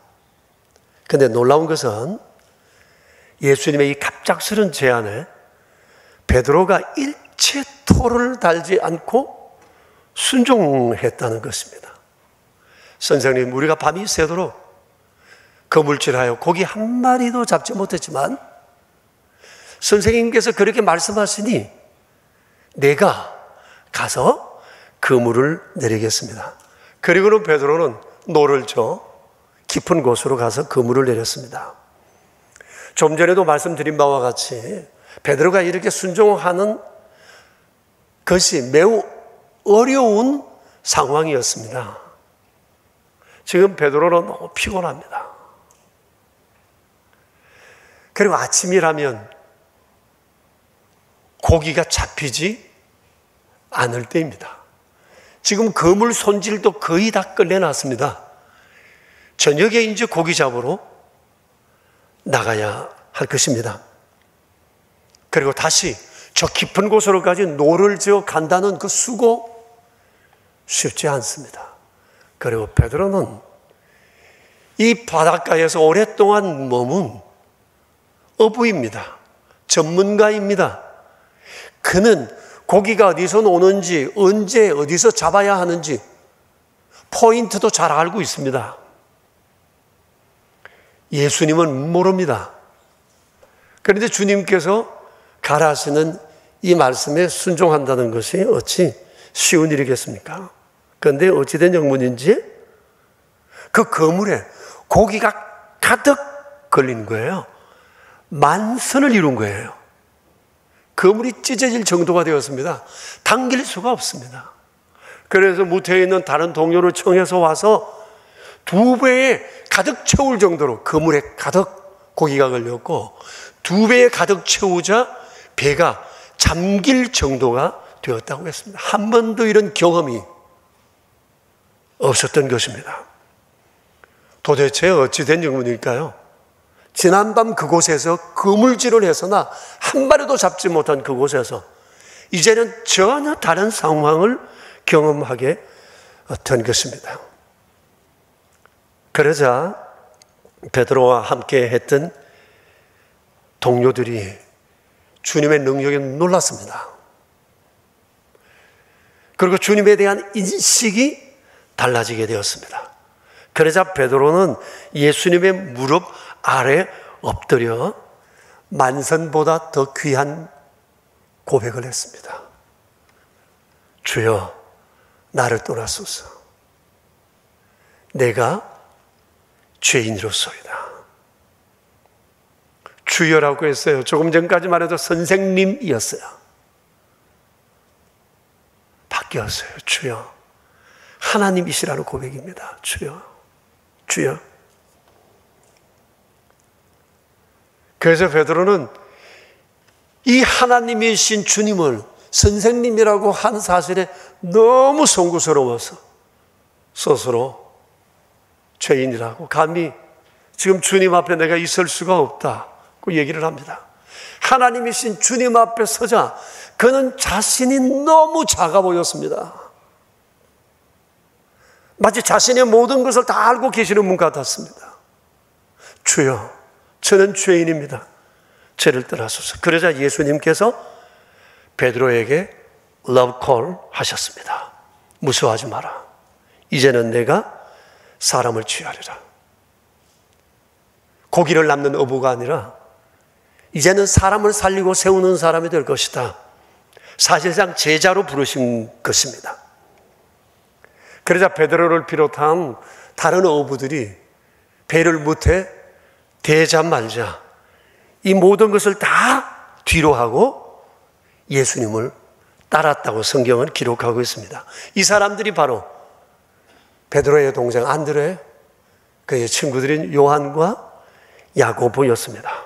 그런데 놀라운 것은 예수님의 이 갑작스런 제안에 베드로가 일체 토를 달지 않고 순종했다는 것입니다. 선생님, 우리가 밤이 새도록 거물질하여 고기 한 마리도 잡지 못했지만 선생님께서 그렇게 말씀하시니 내가 가서 그물을 내리겠습니다. 그리고는 베드로는 노를 저 깊은 곳으로 가서 그물을 내렸습니다. 좀 전에도 말씀드린 바와 같이 베드로가 이렇게 순종하는 것이 매우 어려운 상황이었습니다. 지금 베드로는 너무 피곤합니다. 그리고 아침이라면 고기가 잡히지 않을 때입니다. 지금 그물 손질도 거의 다 끝내놨습니다. 저녁에 이제 고기 잡으러 나가야 할 것입니다. 그리고 다시 저 깊은 곳으로까지 노를 지어 간다는 그 수고 쉽지 않습니다. 그리고 베드로는 이 바닷가에서 오랫동안 머문 어부입니다. 전문가입니다. 그는 고기가 어디서 노는지, 언제 어디서 잡아야 하는지 포인트도 잘 알고 있습니다. 예수님은 모릅니다. 그런데 주님께서 가라 하시는 이 말씀에 순종한다는 것이 어찌 쉬운 일이겠습니까? 그런데 어찌된 영문인지 그 그물에 고기가 가득 걸린 거예요. 만선을 이룬 거예요. 그물이 찢어질 정도가 되었습니다. 당길 수가 없습니다. 그래서 무태에 있는 다른 동료를 청해서 와서 2배에 가득 채울 정도로 그물에 가득 고기가 걸렸고 2배에 가득 채우자 배가 잠길 정도가 되었다고 했습니다. 한 번도 이런 경험이 없었던 것입니다. 도대체 어찌된 영문일까요? 지난밤 그곳에서 그물질을 해서나 한 마리도 잡지 못한 그곳에서 이제는 전혀 다른 상황을 경험하게 된 것입니다. 그러자 베드로와 함께 했던 동료들이 주님의 능력에 놀랐습니다. 그리고 주님에 대한 인식이 달라지게 되었습니다. 그러자 베드로는 예수님의 무릎 아래 엎드려 만선보다 더 귀한 고백을 했습니다. 주여, 나를 떠나소서. 내가 죄인으로소이다. 주여라고 했어요. 조금 전까지만 해도 선생님이었어요. 바뀌었어요. 주여. 하나님이시라는 고백입니다. 주여. 주여. 그래서 베드로는 이 하나님이신 주님을 선생님이라고 한 사실에 너무 송구스러워서 스스로 죄인이라고, 감히 지금 주님 앞에 내가 있을 수가 없다고 얘기를 합니다. 하나님이신 주님 앞에 서자 그는 자신이 너무 작아 보였습니다. 마치 자신의 모든 것을 다 알고 계시는 분 같았습니다. 주여, 저는 죄인입니다. 죄를 떠나소서. 그러자 예수님께서 베드로에게 love call 하셨습니다. 무서워하지 마라. 이제는 내가 사람을 취하리라. 고기를 남는 어부가 아니라 이제는 사람을 살리고 세우는 사람이 될 것이다. 사실상 제자로 부르신 것입니다. 그러자 베드로를 비롯한 다른 어부들이 배를 못해 대자 말자 이 모든 것을 다 뒤로 하고 예수님을 따랐다고 성경은 기록하고 있습니다. 이 사람들이 바로 베드로의 동생 안드레, 그의 친구들인 요한과 야고보였습니다.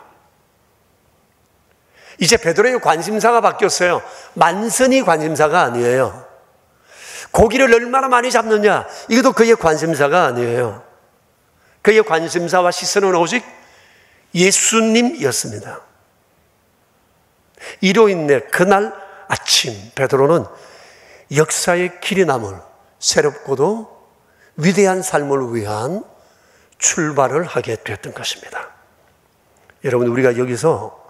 이제 베드로의 관심사가 바뀌었어요. 만선이 관심사가 아니에요. 고기를 얼마나 많이 잡느냐, 이것도 그의 관심사가 아니에요. 그의 관심사와 시선은 오직 예수님이었습니다. 일요일날 그날 아침 베드로는 역사의 길이 남을 새롭고도 위대한 삶을 위한 출발을 하게 됐던 것입니다. 여러분, 우리가 여기서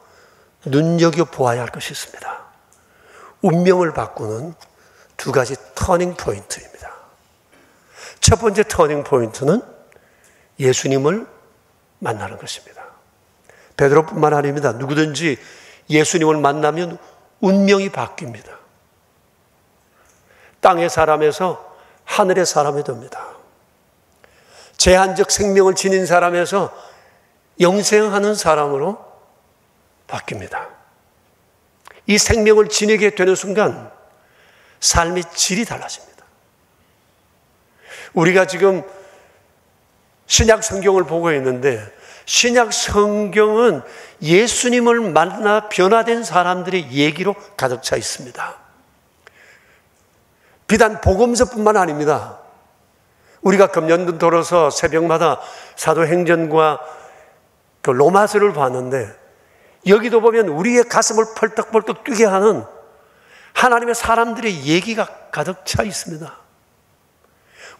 눈여겨보아야 할 것이 있습니다. 운명을 바꾸는 두 가지 터닝 포인트입니다. 첫 번째 터닝 포인트는 예수님을 만나는 것입니다. 베드로뿐만 아닙니다. 누구든지 예수님을 만나면 운명이 바뀝니다. 땅의 사람에서 하늘의 사람이 됩니다. 제한적 생명을 지닌 사람에서 영생하는 사람으로 바뀝니다. 이 생명을 지니게 되는 순간 삶의 질이 달라집니다. 우리가 지금 신약 성경을 보고 있는데 신약 성경은 예수님을 만나 변화된 사람들의 얘기로 가득 차 있습니다. 비단 복음서뿐만 아닙니다. 우리가 금년도 들어서 새벽마다 사도행전과 그 로마서를 봤는데 여기도 보면 우리의 가슴을 펄떡펄떡 뛰게 하는 하나님의 사람들의 얘기가 가득 차 있습니다.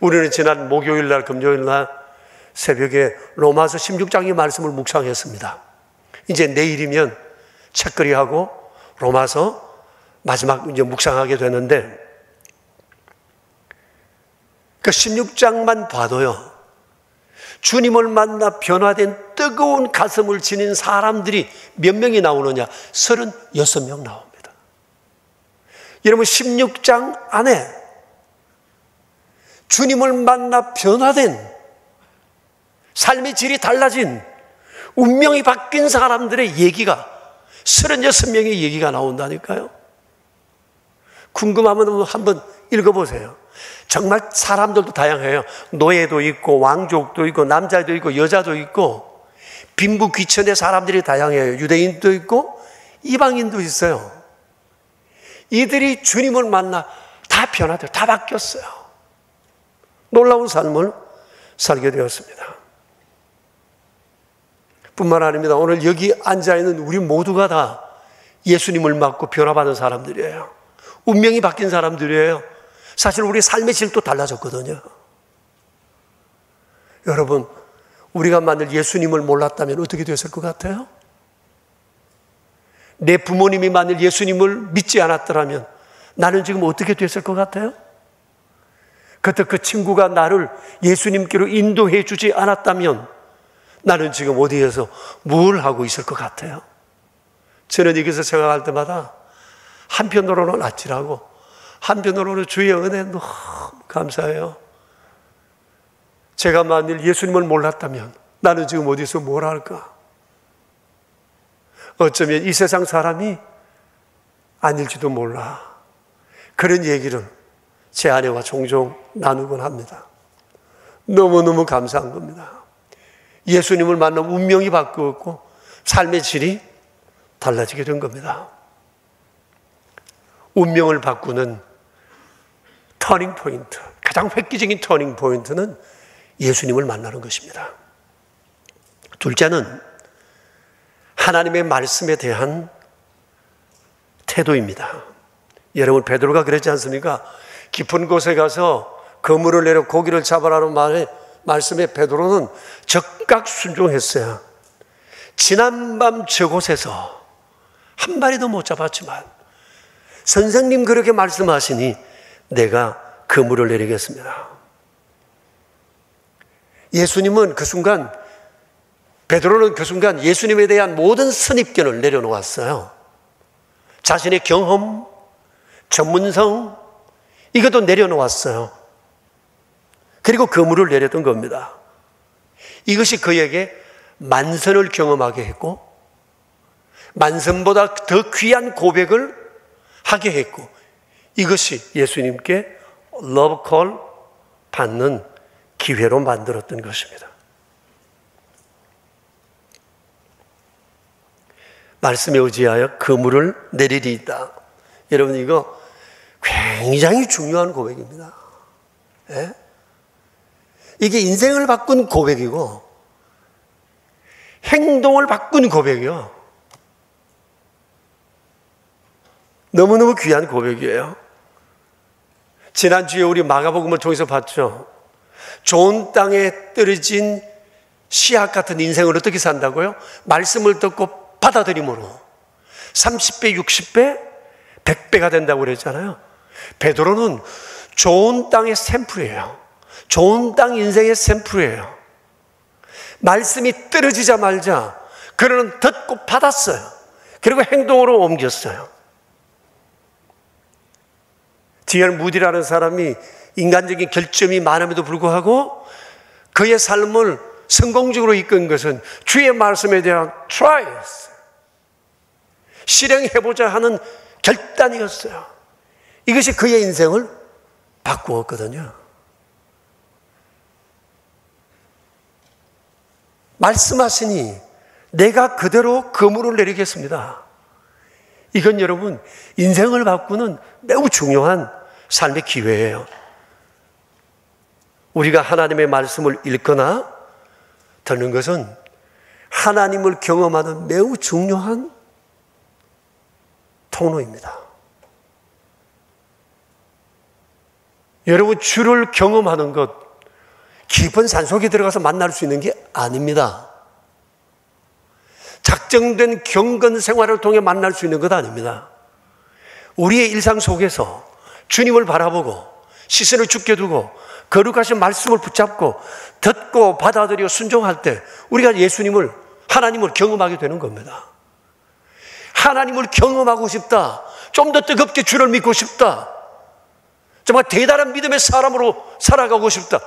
우리는 지난 목요일 날, 금요일 날 새벽에 로마서 16장의 말씀을 묵상했습니다. 이제 내일이면 책거리하고 로마서 마지막 이제 묵상하게 되는데 그 16장만 봐도요, 주님을 만나 변화된 뜨거운 가슴을 지닌 사람들이 몇 명이 나오느냐? 36명 나옵니다. 여러분, 16장 안에 주님을 만나 변화된 삶의 질이 달라진 운명이 바뀐 사람들의 얘기가 36명의 얘기가 나온다니까요. 궁금하면 한번 읽어보세요. 정말 사람들도 다양해요. 노예도 있고 왕족도 있고 남자도 있고 여자도 있고 빈부 귀천의 사람들이 다양해요. 유대인도 있고 이방인도 있어요. 이들이 주님을 만나 다 변화돼요. 다 바뀌었어요. 놀라운 삶을 살게 되었습니다. 뿐만 아닙니다. 오늘 여기 앉아있는 우리 모두가 다 예수님을 맞고 변화받은 사람들이에요. 운명이 바뀐 사람들이에요. 사실 우리 삶의 질도 달라졌거든요. 여러분, 우리가 만일 예수님을 몰랐다면 어떻게 됐을 것 같아요? 내 부모님이 만일 예수님을 믿지 않았더라면 나는 지금 어떻게 됐을 것 같아요? 그때 그 친구가 나를 예수님께로 인도해 주지 않았다면 나는 지금 어디에서 뭘 하고 있을 것 같아요? 저는 여기서 생각할 때마다 한편으로는 아찔하고 한편으로는 주의 은혜 너무 감사해요. 제가 만일 예수님을 몰랐다면 나는 지금 어디서 뭘 할까? 어쩌면 이 세상 사람이 아닐지도 몰라. 그런 얘기를 제 아내와 종종 나누곤 합니다. 너무너무 감사한 겁니다. 예수님을 만나면 운명이 바뀌었고 삶의 질이 달라지게 된 겁니다. 운명을 바꾸는 터닝 포인트, 가장 획기적인 터닝 포인트는 예수님을 만나는 것입니다. 둘째는 하나님의 말씀에 대한 태도입니다. 여러분, 베드로가 그랬지 않습니까? 깊은 곳에 가서 그물을 내려 고기를 잡아라는 말씀에 베드로는 적극 순종했어요. 지난밤 저곳에서 한 마리도 못 잡았지만 선생님 그렇게 말씀하시니 내가 그물을 내리겠습니다. 예수님은 그 순간, 베드로는 그 순간 예수님에 대한 모든 선입견을 내려놓았어요. 자신의 경험, 전문성, 이것도 내려놓았어요. 그리고 그물을 내렸던 겁니다. 이것이 그에게 만선을 경험하게 했고, 만선보다 더 귀한 고백을 하게 했고, 이것이 예수님께 러브콜 받는 기회로 만들었던 것입니다. 말씀에 의지하여 그물을 내리리이다. 여러분, 이거 굉장히 중요한 고백입니다. 예? 이게 인생을 바꾼 고백이고 행동을 바꾼 고백이요. 너무너무 귀한 고백이에요. 지난주에 우리 마가복음을 통해서 봤죠. 좋은 땅에 떨어진 씨앗 같은 인생을 어떻게 산다고요? 말씀을 듣고 받아들임으로 30배, 60배, 100배가 된다고 그랬잖아요. 베드로는 좋은 땅의 샘플이에요. 좋은 땅 인생의 샘플이에요. 말씀이 떨어지자마자 그는 듣고 받았어요. 그리고 행동으로 옮겼어요. D.L. 무디라는 사람이 인간적인 결점이 많음에도 불구하고 그의 삶을 성공적으로 이끈 것은 주의 말씀에 대한 트라이였어요. 실행해보자 하는 결단이었어요. 이것이 그의 인생을 바꾸었거든요. 말씀하시니 내가 그대로 그물을 내리겠습니다. 이건 여러분 인생을 바꾸는 매우 중요한 삶의 기회예요. 우리가 하나님의 말씀을 읽거나 듣는 것은 하나님을 경험하는 매우 중요한 통로입니다. 여러분, 주를 경험하는 것, 깊은 산속에 들어가서 만날 수 있는 게 아닙니다. 작정된 경건 생활을 통해 만날 수 있는 것 아닙니다. 우리의 일상 속에서 주님을 바라보고 시선을 죽게 두고 거룩하신 말씀을 붙잡고 듣고 받아들여 순종할 때 우리가 예수님을, 하나님을 경험하게 되는 겁니다. 하나님을 경험하고 싶다. 좀 더 뜨겁게 주를 믿고 싶다. 정말 대단한 믿음의 사람으로 살아가고 싶다.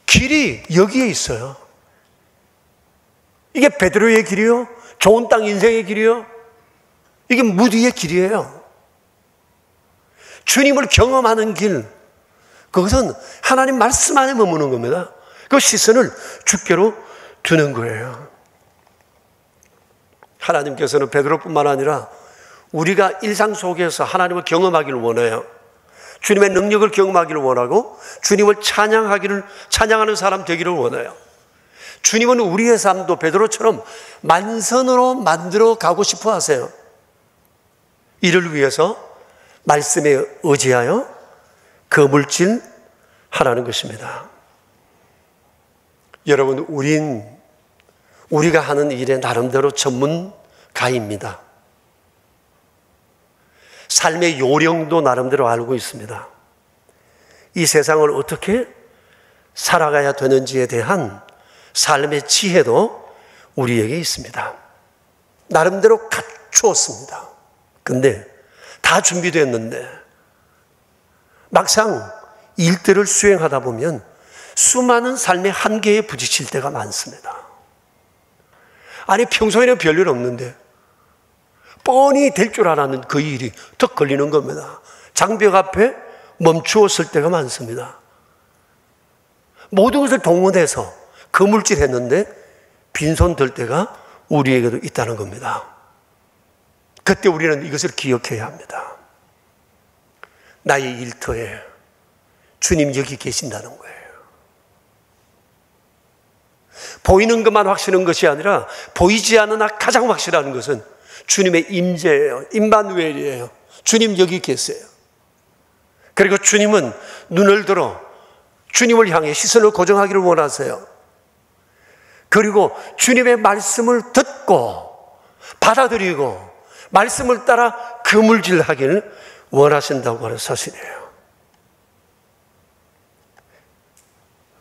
길이 여기에 있어요. 이게 베드로의 길이요. 좋은 땅 인생의 길이요. 이게 무디의 길이에요. 주님을 경험하는 길, 그것은 하나님 말씀 안에 머무는 겁니다. 그 시선을 주께로 두는 거예요. 하나님께서는 베드로뿐만 아니라 우리가 일상 속에서 하나님을 경험하기를 원해요. 주님의 능력을 경험하기를 원하고 주님을 찬양하는 사람 되기를 원해요. 주님은 우리의 삶도 베드로처럼 만선으로 만들어 가고 싶어 하세요. 이를 위해서 말씀에 의지하여 거물질 하라는 것입니다. 여러분, 우리가 하는 일에 나름대로 전문가입니다. 삶의 요령도 나름대로 알고 있습니다. 이 세상을 어떻게 살아가야 되는지에 대한 삶의 지혜도 우리에게 있습니다. 나름대로 갖추었습니다. 근데 다 준비됐는데 막상 일들을 수행하다 보면 수많은 삶의 한계에 부딪힐 때가 많습니다. 아니, 평소에는 별일 없는데 뻔히 될 줄 알았는 그 일이 턱 걸리는 겁니다. 장벽 앞에 멈추었을 때가 많습니다. 모든 것을 동원해서 거물질했는데 빈손 들 때가 우리에게도 있다는 겁니다. 그때 우리는 이것을 기억해야 합니다. 나의 일터에 주님 여기 계신다는 거예요. 보이는 것만 확실한 것이 아니라 보이지 않으나 가장 확실한 것은 주님의 임재예요. 임마누엘이에요. 주님 여기 계세요. 그리고 주님은 눈을 들어 주님을 향해 시선을 고정하기를 원하세요. 그리고 주님의 말씀을 듣고 받아들이고 말씀을 따라 그물질하기를 원하신다고 하는 사실이에요.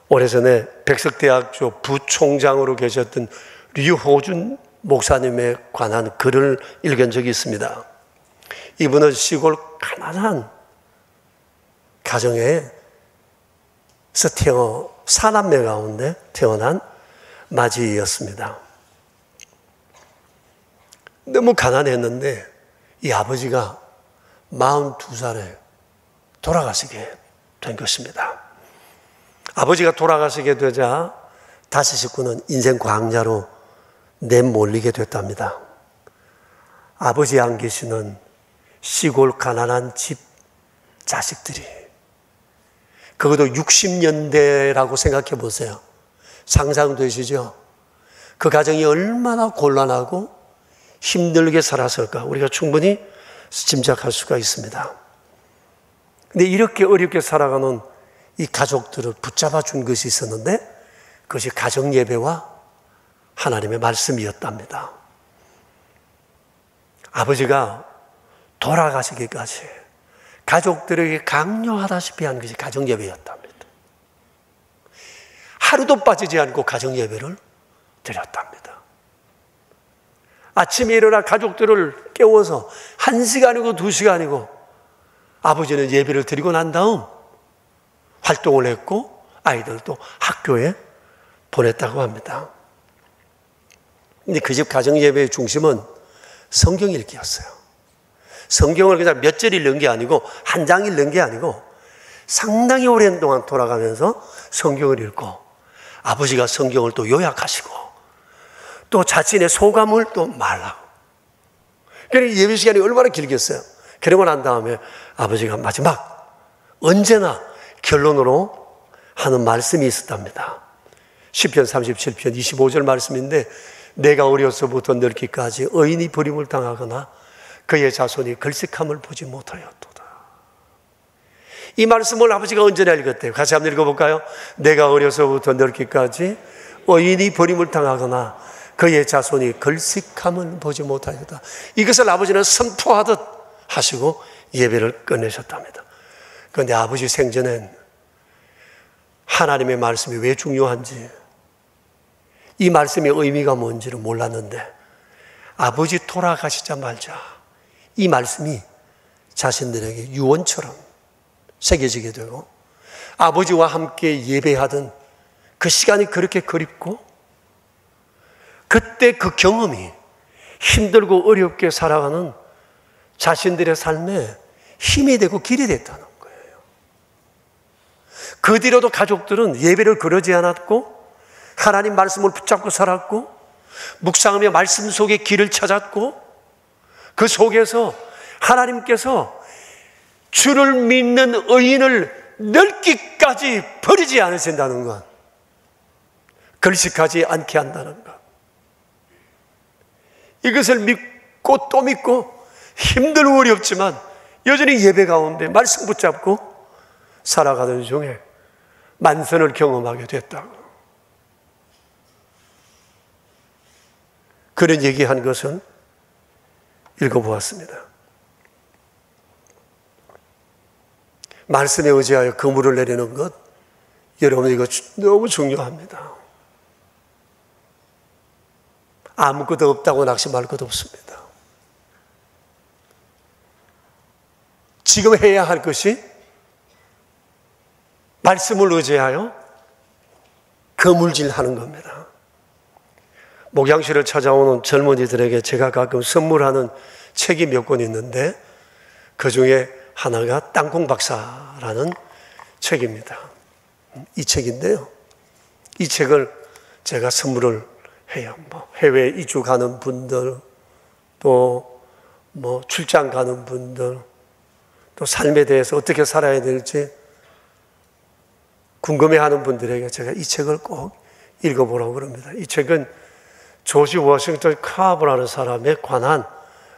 오래전에 백석대학교 부총장으로 계셨던 류호준 목사님에 관한 글을 읽은 적이 있습니다. 이분은 시골 가난한 가정에서 사남매 가운데 태어난 맞이였습니다. 너무 가난했는데 이 아버지가 42살에 돌아가시게 된 것입니다. 아버지가 돌아가시게 되자 다시 식구는 인생 광야로 내몰리게 됐답니다. 아버지 안 계시는 시골 가난한 집 자식들이, 그것도 60년대라고 생각해 보세요. 상상되시죠? 그 가정이 얼마나 곤란하고 힘들게 살았을까 우리가 충분히 짐작할 수가 있습니다. 근데 이렇게 어렵게 살아가는 이 가족들을 붙잡아 준 것이 있었는데 그것이 가정 예배와 하나님의 말씀이었답니다. 아버지가 돌아가시기까지 가족들에게 강요하다시피 한 것이 가정 예배였답니다. 하루도 빠지지 않고 가정 예배를 드렸답니다. 아침에 일어나 가족들을 깨워서 1시간이고 2시간이고 아버지는 예배를 드리고 난 다음 활동을 했고 아이들도 학교에 보냈다고 합니다. 근데 그 집 가정 예배의 중심은 성경 읽기였어요. 성경을 그냥 몇 절 읽는 게 아니고 한 장 읽는 게 아니고 상당히 오랜 동안 돌아가면서 성경을 읽고 아버지가 성경을 또 요약하시고 또 자신의 소감을 또 말하고, 그러니까 예배 시간이 얼마나 길겠어요. 그러고 난 다음에 아버지가 마지막 언제나 결론으로 하는 말씀이 있었답니다. 시편 37편 25절 말씀인데, 내가 어려서부터 늙기까지 의인이 버림을 당하거나 그의 자손이 글식함을 보지 못하였도다. 이 말씀을 아버지가 언제나 읽었대요. 같이 한번 읽어볼까요? 내가 어려서부터 늙기까지 의인이 버림을 당하거나 그의 자손이 글식함을 보지 못하였다. 이것을 아버지는 선포하듯 하시고 예배를 끝내셨답니다. 그런데 아버지 생전엔 하나님의 말씀이 왜 중요한지, 이 말씀의 의미가 뭔지를 몰랐는데 아버지 돌아가시자마자 이 말씀이 자신들에게 유언처럼 새겨지게 되고 아버지와 함께 예배하던 그 시간이 그렇게 그립고 그때 그 경험이 힘들고 어렵게 살아가는 자신들의 삶에 힘이 되고 길이 됐다는 거예요. 그 뒤로도 가족들은 예배를 그러지 않았고 하나님 말씀을 붙잡고 살았고 묵상하며 말씀 속에 길을 찾았고 그 속에서 하나님께서 주를 믿는 의인을 늙기까지 버리지 않으신다는 것, 결식하지 않게 한다는 것, 이것을 믿고 또 믿고 힘들고 어렵지만 여전히 예배 가운데 말씀 붙잡고 살아가는 중에 만선을 경험하게 됐다고. 그런 얘기한 것은 읽어보았습니다. 말씀에 의지하여 그물을 내리는 것, 여러분 이거 너무 중요합니다. 아무것도 없다고 낙심할 것 없습니다. 지금 해야 할 것이 말씀을 의지하여 그물질하는 겁니다. 목양실을 찾아오는 젊은이들에게 제가 가끔 선물하는 책이 몇 권 있는데 그 중에 하나가 땅콩 박사라는 책입니다. 이 책인데요, 이 책을 제가 선물을 해요. 해외 이주 가는 분들, 또 출장 가는 분들, 또 삶에 대해서 어떻게 살아야 될지 궁금해하는 분들에게 제가 이 책을 꼭 읽어보라고 그럽니다. 이 책은 조지 워싱턴 카버라는 사람에 관한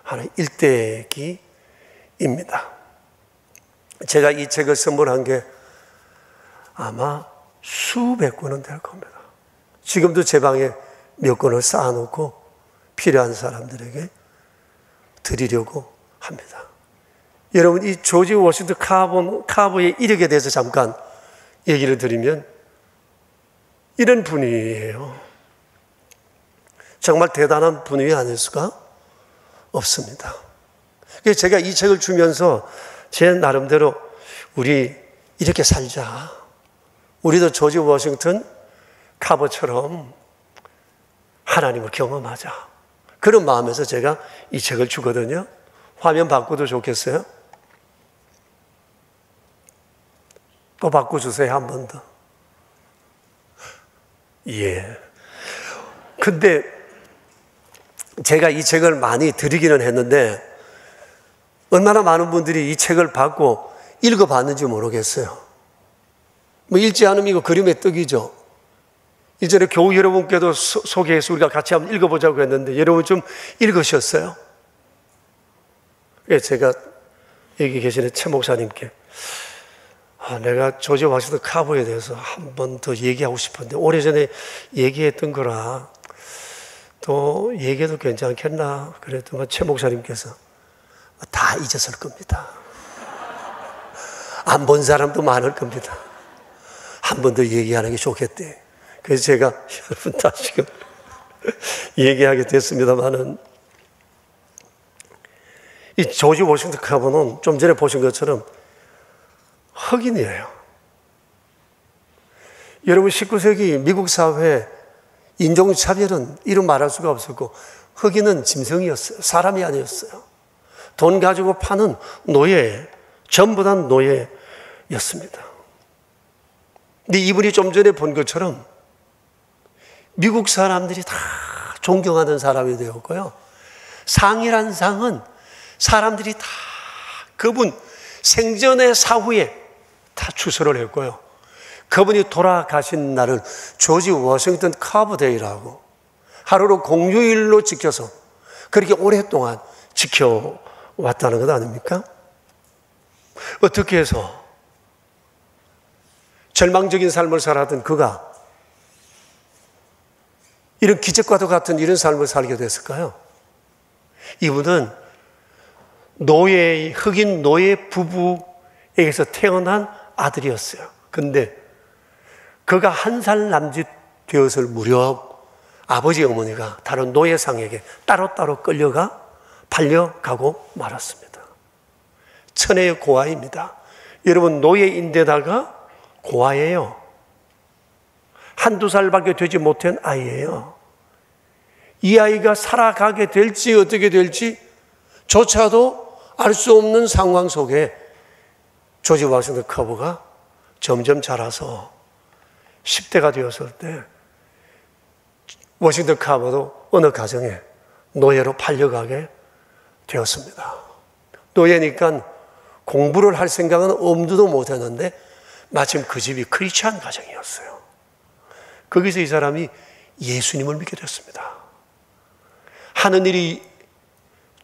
하나의 일대기입니다. 제가 이 책을 선물한 게 아마 수백 권은 될 겁니다. 지금도 제 방에 몇 권을 쌓아놓고 필요한 사람들에게 드리려고 합니다. 여러분, 이 조지 워싱턴 카버의 이력에 대해서 잠깐 얘기를 드리면 이런 분이에요. 정말 대단한 분이 아닐 수가 없습니다. 그래서 제가 이 책을 주면서 제 나름대로 우리 이렇게 살자. 우리도 조지 워싱턴 카버처럼 하나님을 경험하자. 그런 마음에서 제가 이 책을 주거든요. 화면 바꿔도 좋겠어요? 또 바꿔주세요, 한 번 더. 예. 근데 제가 이 책을 많이 드리기는 했는데 얼마나 많은 분들이 이 책을 받고 읽어봤는지 모르겠어요. 뭐 읽지 않으면 이거 그림의 떡이죠. 이전에 교우 여러분께도 소개해서 우리가 같이 한번 읽어보자고 했는데 여러분 좀 읽으셨어요? 제가 여기 계시는 최 목사님께 내가 조지 워싱턴 카버에 대해서 한 번 더 얘기하고 싶은데 오래전에 얘기했던 거라 또 얘기해도 괜찮겠나 그랬더니 최 목사님께서 다 잊었을 겁니다. 안 본 사람도 많을 겁니다. 한 번 더 얘기하는 게 좋겠대. 그래서 제가 여러분 다시금 얘기하게 됐습니다만은 이 조지 워싱턴 카버는 좀 전에 보신 것처럼 흑인이에요. 여러분 19세기 미국 사회 인종차별은 이루 말할 수가 없었고 흑인은 짐승이었어요. 사람이 아니었어요. 돈 가지고 파는 노예, 전부 다 노예였습니다. 근데 이분이 좀 전에 본 것처럼 미국 사람들이 다 존경하는 사람이 되었고요. 상이란 상은 사람들이 다 그분 생전의 사후에 다 추서를 했고요. 그분이 돌아가신 날을 조지 워싱턴 카버 데이라고 하루로 공휴일로 지켜서 그렇게 오랫동안 지켜왔다는 것 아닙니까? 어떻게 해서 절망적인 삶을 살았던 그가 이런 기적과도 같은 이런 삶을 살게 됐을까요? 이분은 흑인 노예 부부에게서 태어난 아들이었어요. 근데 그가 1살 남짓 되었을 무렵 아버지 어머니가 다른 노예상에게 따로따로 끌려가 팔려가고 말았습니다. 천혜의 고아입니다. 여러분 노예인데다가 고아예요. 1~2살밖에 되지 못한 아이예요. 이 아이가 살아가게 될지 어떻게 될지 조차도 알 수 없는 상황 속에 조지 워싱턴 카버가 점점 자라서 10대가 되었을 때 워싱턴 카버도 어느 가정에 노예로 팔려가게 되었습니다. 노예니까 공부를 할 생각은 엄두도 못했는데 마침 그 집이 크리스찬 가정이었어요. 거기서 이 사람이 예수님을 믿게 됐습니다. 하는 일이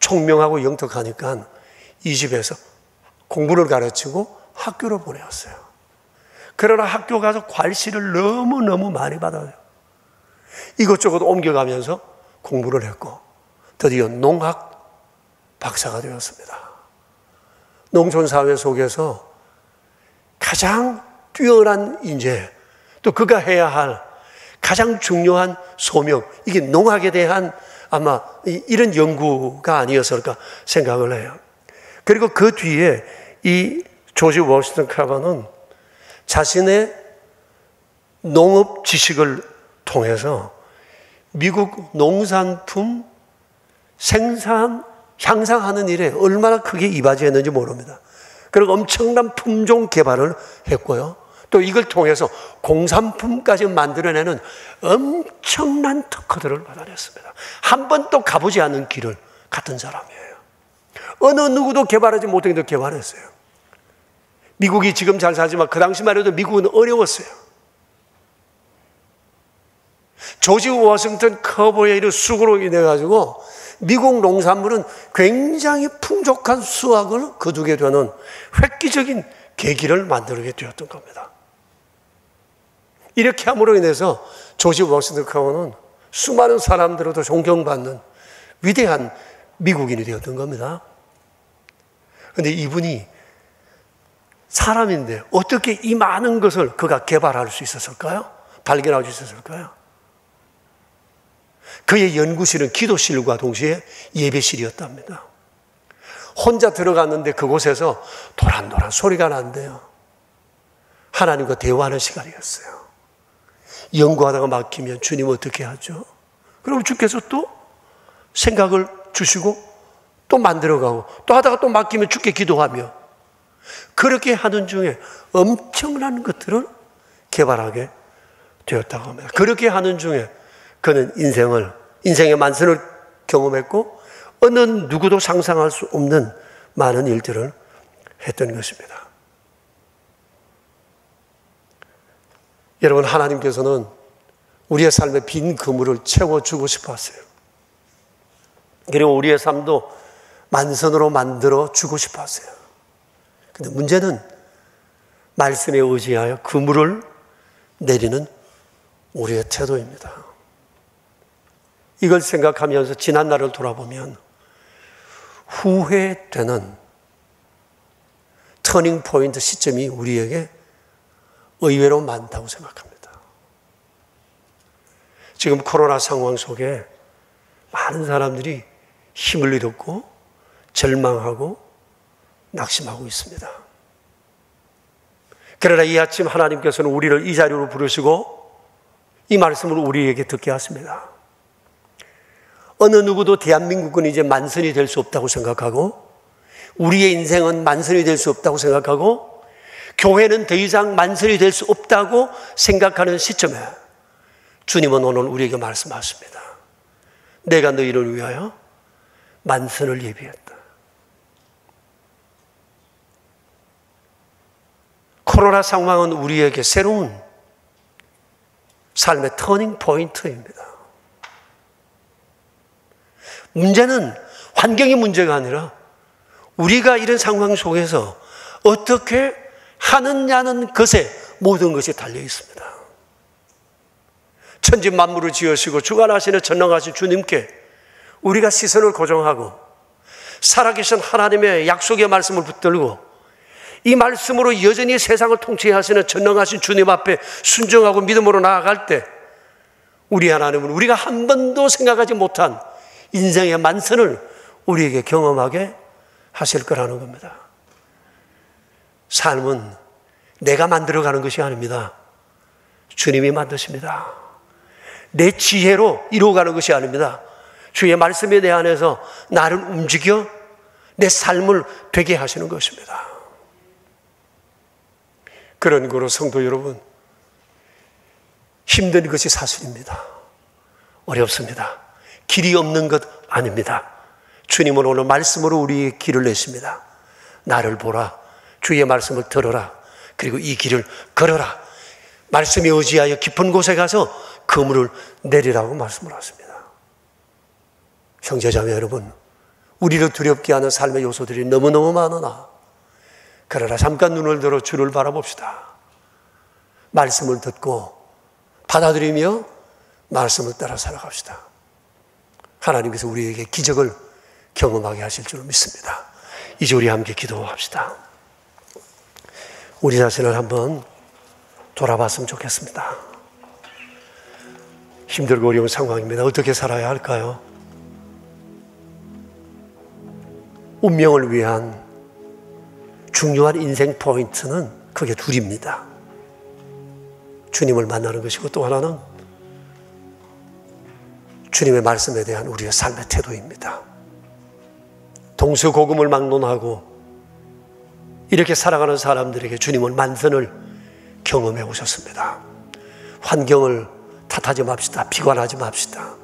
총명하고 영특하니까 이 집에서 공부를 가르치고 학교를 보내었어요. 그러나 학교 가서 괄시를 너무너무 많이 받아요. 이것저것 옮겨가면서 공부를 했고 드디어 농학 박사가 되었습니다. 농촌 사회 속에서 가장 뛰어난 인재, 또 그가 해야 할 가장 중요한 소명, 이게 농학에 대한 아마 이런 연구가 아니었을까 생각을 해요. 그리고 그 뒤에 이 조지 워싱턴 카버는 자신의 농업 지식을 통해서 미국 농산품 생산, 향상하는 일에 얼마나 크게 이바지했는지 모릅니다. 그리고 엄청난 품종 개발을 했고요. 또 이걸 통해서 공산품까지 만들어내는 엄청난 특허들을 받아냈습니다. 한 번도 가보지 않은 길을 갔던 사람이에요. 어느 누구도 개발하지 못한 걸 개발했어요. 미국이 지금 잘 살지만 그 당시만 해도 미국은 어려웠어요. 조지 워싱턴 커버웨이의 수고로 인해 가지고 미국 농산물은 굉장히 풍족한 수확을 거두게 되는 획기적인 계기를 만들게 되었던 겁니다. 이렇게 함으로 인해서 조지 워싱턴 커버는 수많은 사람들로도 존경받는 위대한 미국인이 되었던 겁니다. 그런데 이분이 사람인데 어떻게 이 많은 것을 그가 개발할 수 있었을까요? 발견할 수 있었을까요? 그의 연구실은 기도실과 동시에 예배실이었답니다. 혼자 들어갔는데 그곳에서 도란도란 소리가 난대요. 하나님과 대화하는 시간이었어요. 연구하다가 막히면 주님 어떻게 하죠? 그럼 주께서 또 생각을 주시고 또 만들어가고 또 하다가 또 막히면 주께 기도하며 그렇게 하는 중에 엄청난 것들을 개발하게 되었다고 합니다. 그렇게 하는 중에 그는 인생의 만선을 경험했고 어느 누구도 상상할 수 없는 많은 일들을 했던 것입니다. 여러분, 하나님께서는 우리의 삶의 빈 그물을 채워주고 싶어 하세요. 그리고 우리의 삶도 만선으로 만들어 주고 싶어 하세요. 그런데 문제는 말씀에 의지하여 그물을 내리는 우리의 태도입니다. 이걸 생각하면서 지난 날을 돌아보면 후회되는 터닝 포인트 시점이 우리에게 의외로 많다고 생각합니다. 지금 코로나 상황 속에 많은 사람들이 힘을 잃었고 절망하고 낙심하고 있습니다. 그러나 이 아침 하나님께서는 우리를 이 자리로 부르시고 이 말씀을 우리에게 듣게 하십니다. 어느 누구도 대한민국은 이제 만선이 될 수 없다고 생각하고 우리의 인생은 만선이 될 수 없다고 생각하고 교회는 더 이상 만선이 될 수 없다고 생각하는 시점에 주님은 오늘 우리에게 말씀하십니다. 내가 너희를 위하여 만선을 예비했다. 코로나 상황은 우리에게 새로운 삶의 터닝 포인트입니다. 문제는 환경이 문제가 아니라 우리가 이런 상황 속에서 어떻게 하느냐는 것에 모든 것이 달려 있습니다. 천지 만물을 지으시고 주관하시는 전능하신 주님께 우리가 시선을 고정하고 살아계신 하나님의 약속의 말씀을 붙들고 이 말씀으로 여전히 세상을 통치하시는 전능하신 주님 앞에 순종하고 믿음으로 나아갈 때 우리 하나님은 우리가 한 번도 생각하지 못한 인생의 만선을 우리에게 경험하게 하실 거라는 겁니다. 삶은 내가 만들어가는 것이 아닙니다. 주님이 만드십니다. 내 지혜로 이루어가는 것이 아닙니다. 주의 말씀에 내 안에서 나를 움직여 내 삶을 되게 하시는 것입니다. 그런 거로 성도 여러분, 힘든 것이 사실입니다. 어렵습니다. 길이 없는 것 아닙니다. 주님은 오늘 말씀으로 우리의 길을 내십니다. 나를 보라, 주의 말씀을 들어라, 그리고 이 길을 걸어라. 말씀에 의지하여 깊은 곳에 가서 그물을 내리라고 말씀을 하십니다. 형제자매 여러분, 우리를 두렵게 하는 삶의 요소들이 너무너무 많으나 그러나 잠깐 눈을 들어 주를 바라봅시다. 말씀을 듣고 받아들이며 말씀을 따라 살아갑시다. 하나님께서 우리에게 기적을 경험하게 하실 줄 믿습니다. 이제 우리 함께 기도합시다. 우리 자신을 한번 돌아봤으면 좋겠습니다. 힘들고 어려운 상황입니다. 어떻게 살아야 할까요? 운명을 위한 중요한 인생 포인트는 크게 둘입니다. 주님을 만나는 것이고 또 하나는 주님의 말씀에 대한 우리의 삶의 태도입니다. 동서고금을 막론하고 이렇게 살아가는 사람들에게 주님은 만선을 경험해 오셨습니다. 환경을 탓하지 맙시다. 비관하지 맙시다.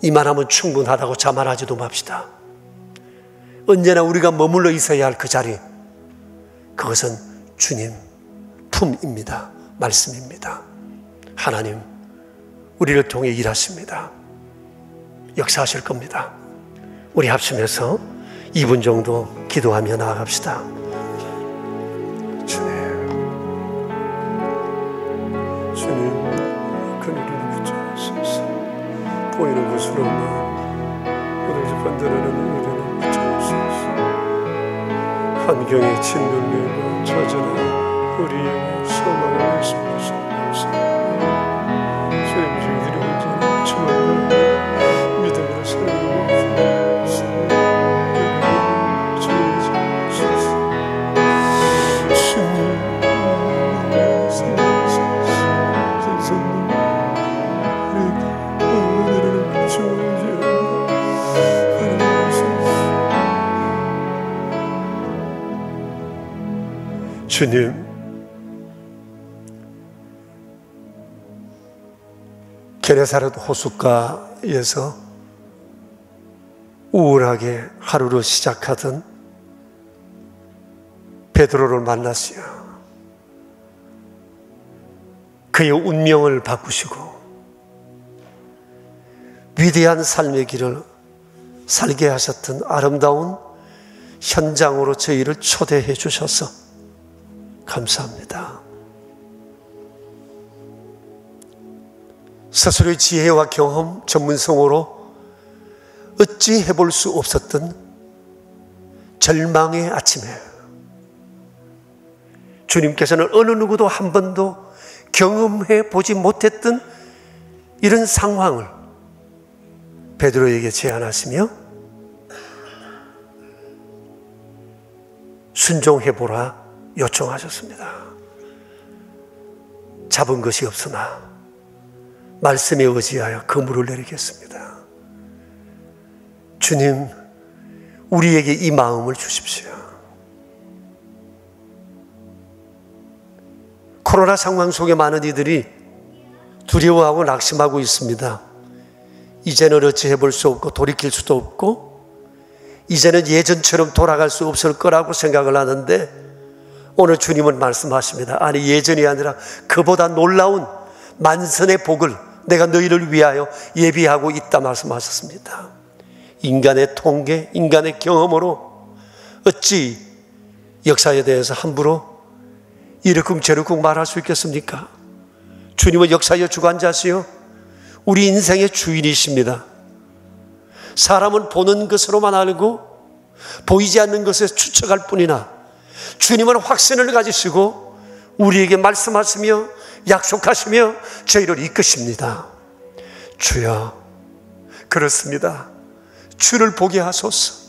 이만하면 충분하다고 자만하지도 맙시다. 언제나 우리가 머물러 있어야 할 그 자리, 그것은 주님 품입니다. 말씀입니다. 하나님, 우리를 통해 일하십니다. 역사하실 겁니다. 우리 합심해서 2분 정도 기도하며 나아갑시다. 주님, 그늘을 붙여주소서. 보이는 것으로만 오늘 반대하는 우리를 붙여주소서. 환경에 짓눌리고 좌절한 우리의 소망을 숨겨주소서. 주님, 저희들이 언제나 주님을 믿음으로 살고 주님, 게네사렛 호숫가에서 우울하게 하루를 시작하던 베드로를 만났어요. 그의 운명을 바꾸시고 위대한 삶의 길을 살게 하셨던 아름다운 현장으로 저희를 초대해 주셔서 감사합니다. 스스로의 지혜와 경험, 전문성으로 어찌 해볼 수 없었던 절망의 아침에 주님께서는 어느 누구도 한 번도 경험해 보지 못했던 이런 상황을 베드로에게 제안하시며 순종해보라 요청하셨습니다. 잡은 것이 없으나 말씀에 의지하여 그물을 내리겠습니다. 주님, 우리에게 이 마음을 주십시오. 코로나 상황 속에 많은 이들이 두려워하고 낙심하고 있습니다. 이제는 어찌 해볼 수 없고 돌이킬 수도 없고 이제는 예전처럼 돌아갈 수 없을 거라고 생각을 하는데 오늘 주님은 말씀하십니다. 아니, 예전이 아니라 그보다 놀라운 만선의 복을 내가 너희를 위하여 예비하고 있다 말씀하셨습니다. 인간의 통계, 인간의 경험으로 어찌 역사에 대해서 함부로 이러쿵 저러쿵 말할 수 있겠습니까? 주님은 역사의 주관자시요 우리 인생의 주인이십니다. 사람은 보는 것으로만 알고 보이지 않는 것에 추측할 뿐이나 주님은 확신을 가지시고 우리에게 말씀하시며 약속하시며 저희를 이끄십니다. 주여, 그렇습니다. 주를 보게 하소서.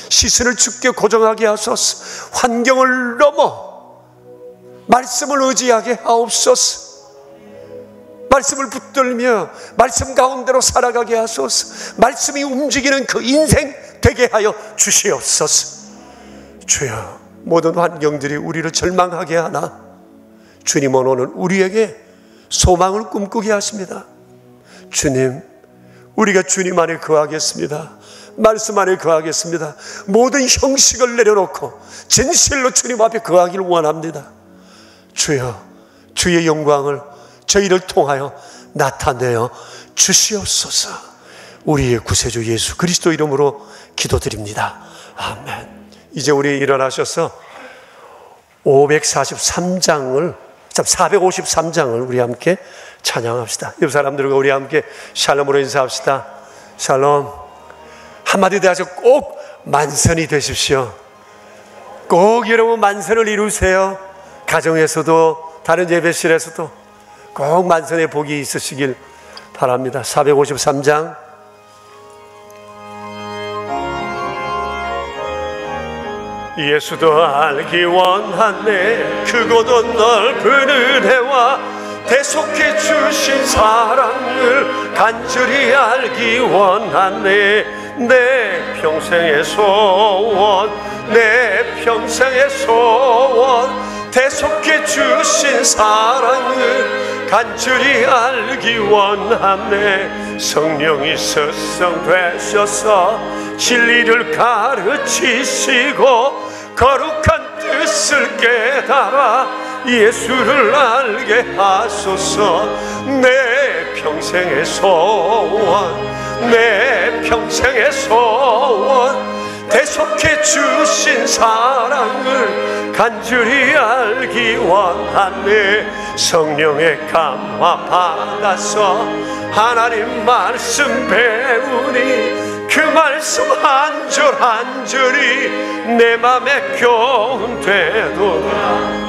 시선을 주께 고정하게 하소서. 환경을 넘어 말씀을 의지하게 하옵소서. 말씀을 붙들며 말씀 가운데로 살아가게 하소서. 말씀이 움직이는 그 인생 되게 하여 주시옵소서. 주여, 모든 환경들이 우리를 절망하게 하나 주님은 오늘 우리에게 소망을 꿈꾸게 하십니다. 주님, 우리가 주님 안에 거하겠습니다. 말씀 안에 거하겠습니다. 모든 형식을 내려놓고 진실로 주님 앞에 거하기를 원합니다. 주여, 주의 영광을 저희를 통하여 나타내어 주시옵소서. 우리의 구세주 예수 그리스도 이름으로 기도드립니다. 아멘. 이제 우리 일어나셔서 453장을 우리 함께 찬양합시다. 옆 사람들과 우리 함께 샬롬으로 인사합시다. 샬롬. 한마디 더 하셔. 꼭 만선이 되십시오. 꼭 여러분 만선을 이루세요. 가정에서도 다른 예배실에서도 꼭 만선의 복이 있으시길 바랍니다. 453장. 예수도 알기 원하네. 크고도 넓은 은혜와 대속해 주신 사랑을 간절히 알기 원하네. 내 평생의 소원, 내 평생의 소원, 대속해 주신 사랑을 간절히 알기 원하네. 성령이 스승되셔서 진리를 가르치시고 거룩한 뜻을 깨달아 예수를 알게 하소서. 내 평생의 소원, 내 평생의 소원, 대속해 주신 사랑을 간절히 알기 원하네. 성령의 감화 받아서 하나님 말씀 배우니 그 말씀 한 절 한 절이 내 맘에 교훈 되도다.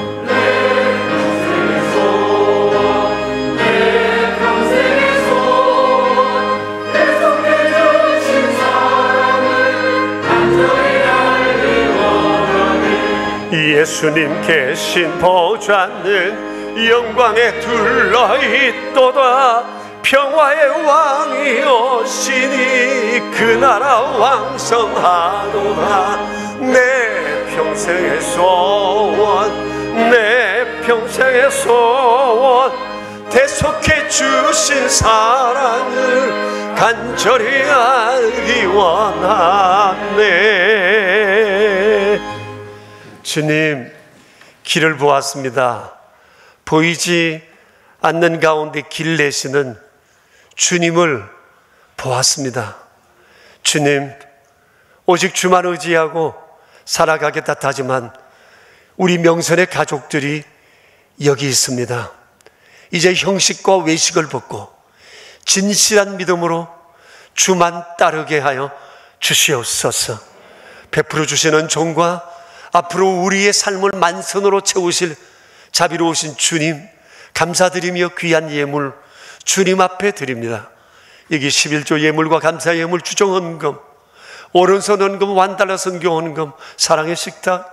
예수님 계신 보좌는 영광에 둘러있도다. 평화의 왕이 오시니 그 나라 왕성하도다. 내 평생의 소원, 내 평생의 소원, 대속해 주신 사랑을 간절히 알기 원하네. 주님, 길을 보았습니다. 보이지 않는 가운데 길 내시는 주님을 보았습니다. 주님, 오직 주만 의지하고 살아가겠다 하지만 우리 명선의 가족들이 여기 있습니다. 이제 형식과 외식을 벗고 진실한 믿음으로 주만 따르게 하여 주시옵소서. 베풀어 주시는 종과 앞으로 우리의 삶을 만선으로 채우실 자비로우신 주님 감사드리며 귀한 예물 주님 앞에 드립니다. 여기 11조 예물과 감사 예물, 주정헌금, 오른손 헌금, 완달러 선교 헌금, 사랑의 식탁,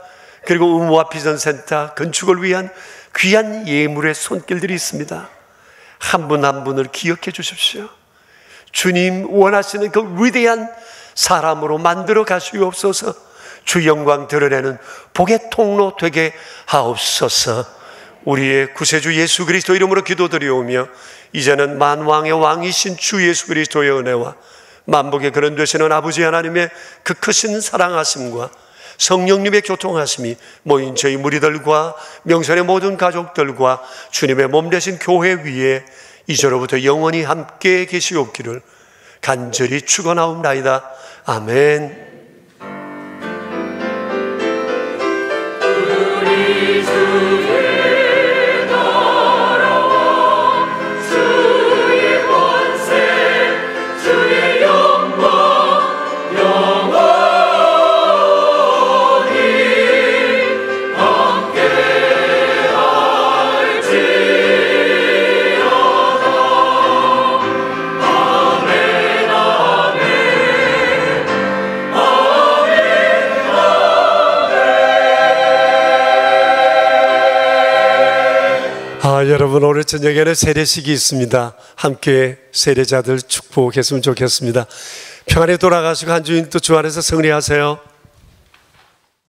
그리고 의무와 비전센터 건축을 위한 귀한 예물의 손길들이 있습니다. 한 분 한 분을 기억해 주십시오. 주님 원하시는 그 위대한 사람으로 만들어 가시옵소서. 주 영광 드러내는 복의 통로 되게 하옵소서. 우리의 구세주 예수 그리스도 이름으로 기도드리오며 이제는 만왕의 왕이신 주 예수 그리스도의 은혜와 만복의 근원 되시는 아버지 하나님의 그 크신 사랑하심과 성령님의 교통하심이 모인 저희 무리들과 명선의 모든 가족들과 주님의 몸 되신 교회 위에 이제로부터 영원히 함께 계시옵기를 간절히 축원하옵나이다. 아멘. 여러분, 오늘 저녁에는 세례식이 있습니다. 함께 세례자들 축복했으면 좋겠습니다. 평안히 돌아가시고 한 주인 또 주 안에서 승리하세요.